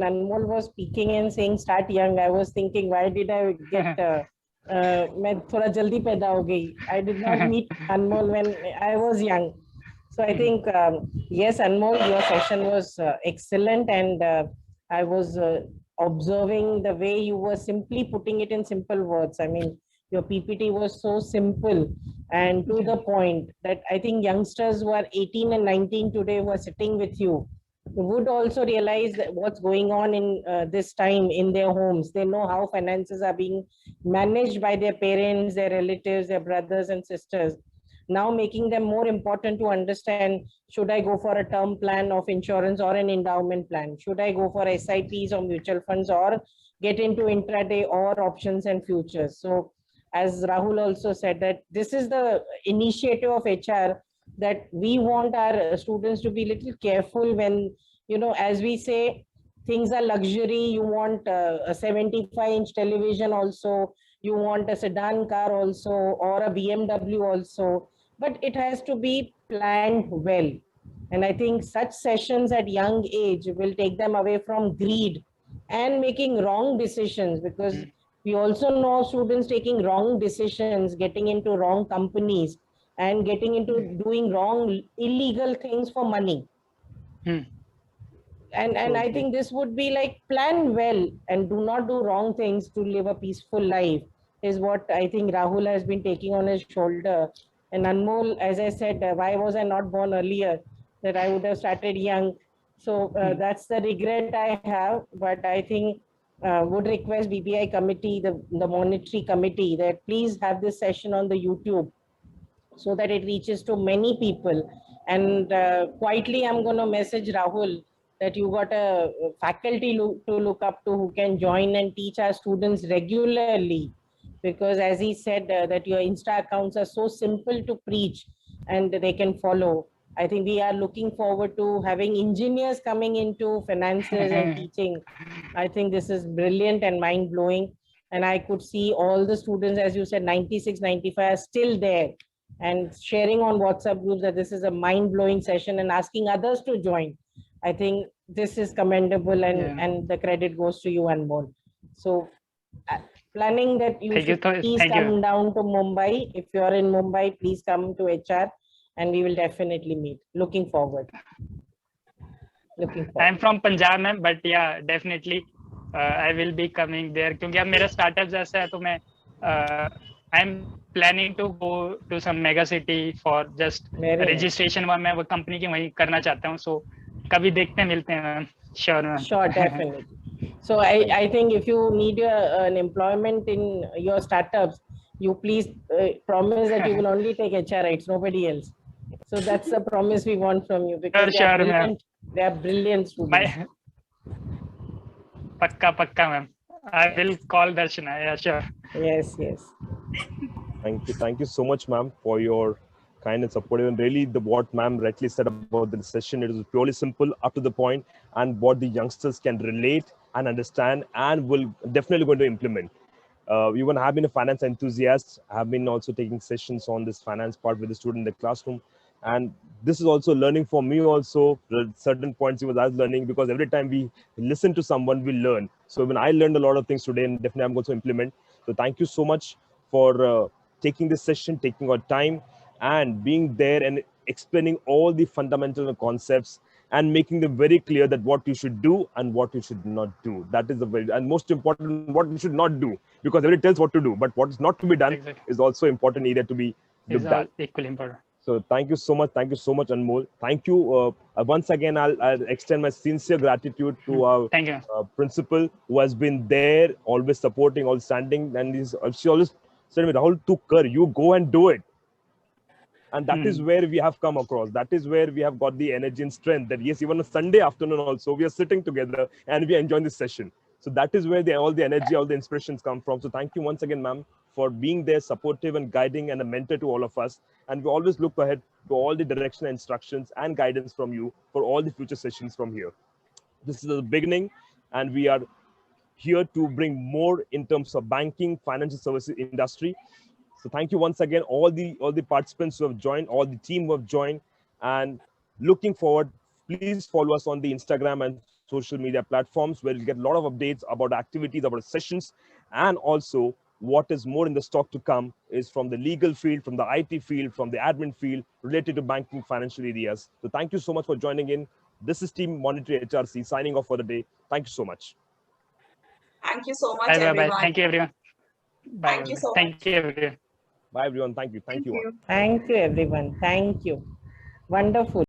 Anmol was speaking and saying start young, I was thinking, why did I get? मैं थोड़ा जल्दी पैदा हो गई. I did not meet Anmol when I was young. So I think yes, Anmol, your session was excellent, and I was observing the way you were simply putting it in simple words. I mean, your PPT was so simple and to the point that I think youngsters who are 18 and 19 today who are sitting with you would also realize that what's going on in this time in their homes. They know how finances are being managed by their parents, their relatives, their brothers and sisters. Now making them more important to understand, should I go for a term plan of insurance or an endowment plan? Should I go for SIPs or mutual funds or get into intraday or options and futures? So as Rahul also said, that this is the initiative of HR, that we want our students to be little careful when, you know, as we say, things are luxury. You want a 75-inch television also, you want a sedan car also, or a BMW also, but it has to be planned well. And I think such sessions at young age will take them away from greed and making wrong decisions, because we also know students taking wrong decisions, getting into wrong companies and getting into doing wrong illegal things for money. And I think this would be like, plan well and do not do wrong things to live a peaceful life, is what I think Rahul has been taking on his shoulder. And Anmol, as I said, why was I not born earlier? That I would have started young. So that's the regret I have. But I think would request BBI committee, the monetary committee, that please have this session on the YouTube so that it reaches to many people. And quietly, I'm going to message Rahul that you got a faculty to look up to who can join and teach our students regularly. Because as he said, that your Insta accounts are so simple to preach and they can follow. I think we are looking forward to having engineers coming into finances and teaching. I think this is brilliant and mind-blowing. And I could see all the students, as you said, 96, 95 are still there and sharing on WhatsApp groups that this is a mind-blowing session and asking others to join. I think this is commendable, and the credit goes to you and more. So planning that you should please come down to Mumbai. If you are in Mumbai, please come to HR and we will definitely meet. Looking forward. I'm from Punjab, ma'am, but yeah, definitely I will be coming there. क्योंकि अब मेरा startup जैसा है तो मैं I'm planning to go to some mega city for just registration. मैं वो company की वहीं करना चाहता हूँ. So कभी देखते हैं, मिलते हैं, ma'am. Sure, ma'am. Sure, definitely. So I think if you need an employment in your startups, you please promise that you will only take HR rights, nobody else. So that's a promise we want from you, because they are brilliant students. Pakka, ma'am. I will call Darshana. Yeah, sure. Yes. Thank you so much, ma'am, for your kind and supportive. And really, what ma'am rightly said about the session, it was purely simple, up to the point, and what the youngsters can relate and understand and will definitely going to implement. Even have been a finance enthusiast, have been also taking sessions on this finance part with the student in the classroom. And this is also learning for me also. At certain points it was as learning, because every time we listen to someone, we learn. So when I learned a lot of things today, and definitely I'm going to implement. So thank you so much for taking this session, taking our time and being there and explaining all the fundamental concepts and making them very clear that what you should do and what you should not do. That is the very, and most important, what you should not do, because everybody tells what to do, but what is not to be done is also important area to be looked at. Equally important. So thank you so much. Thank you so much, Anmol. Thank you. Once again, I'll extend my sincere gratitude to our Thank you. principal who has been there, always supporting, always standing. And she always said, Rahul, tu kar, you go and do it. And that is where we have come across. That is where we have got the energy and strength that yes, even on Sunday afternoon also, we are sitting together and we are enjoying this session. So that is where all the energy, all the inspirations come from. So thank you once again, ma'am, for being there, supportive and guiding and a mentor to all of us. And we always look ahead to all the direction, instructions and guidance from you for all the future sessions from here. This is the beginning and we are here to bring more in terms of banking, financial services industry. So thank you once again, all the participants who have joined, all the team who have joined, and looking forward, please follow us on the Instagram and social media platforms where you'll get a lot of updates about activities, about sessions, and also what is more in the stock to come is from the legal field, from the IT field, from the admin field related to banking financial areas. So thank you so much for joining in. This is Team Monetary HRC signing off for the day. Thank you so much. Thank you so much, Bye, bye, everyone. bye. Thank you, everyone. Bye, Thank you so much. Thank you, everyone. Bye, everyone. Thank you. Thank you. Thank you, everyone. Thank you. Wonderful.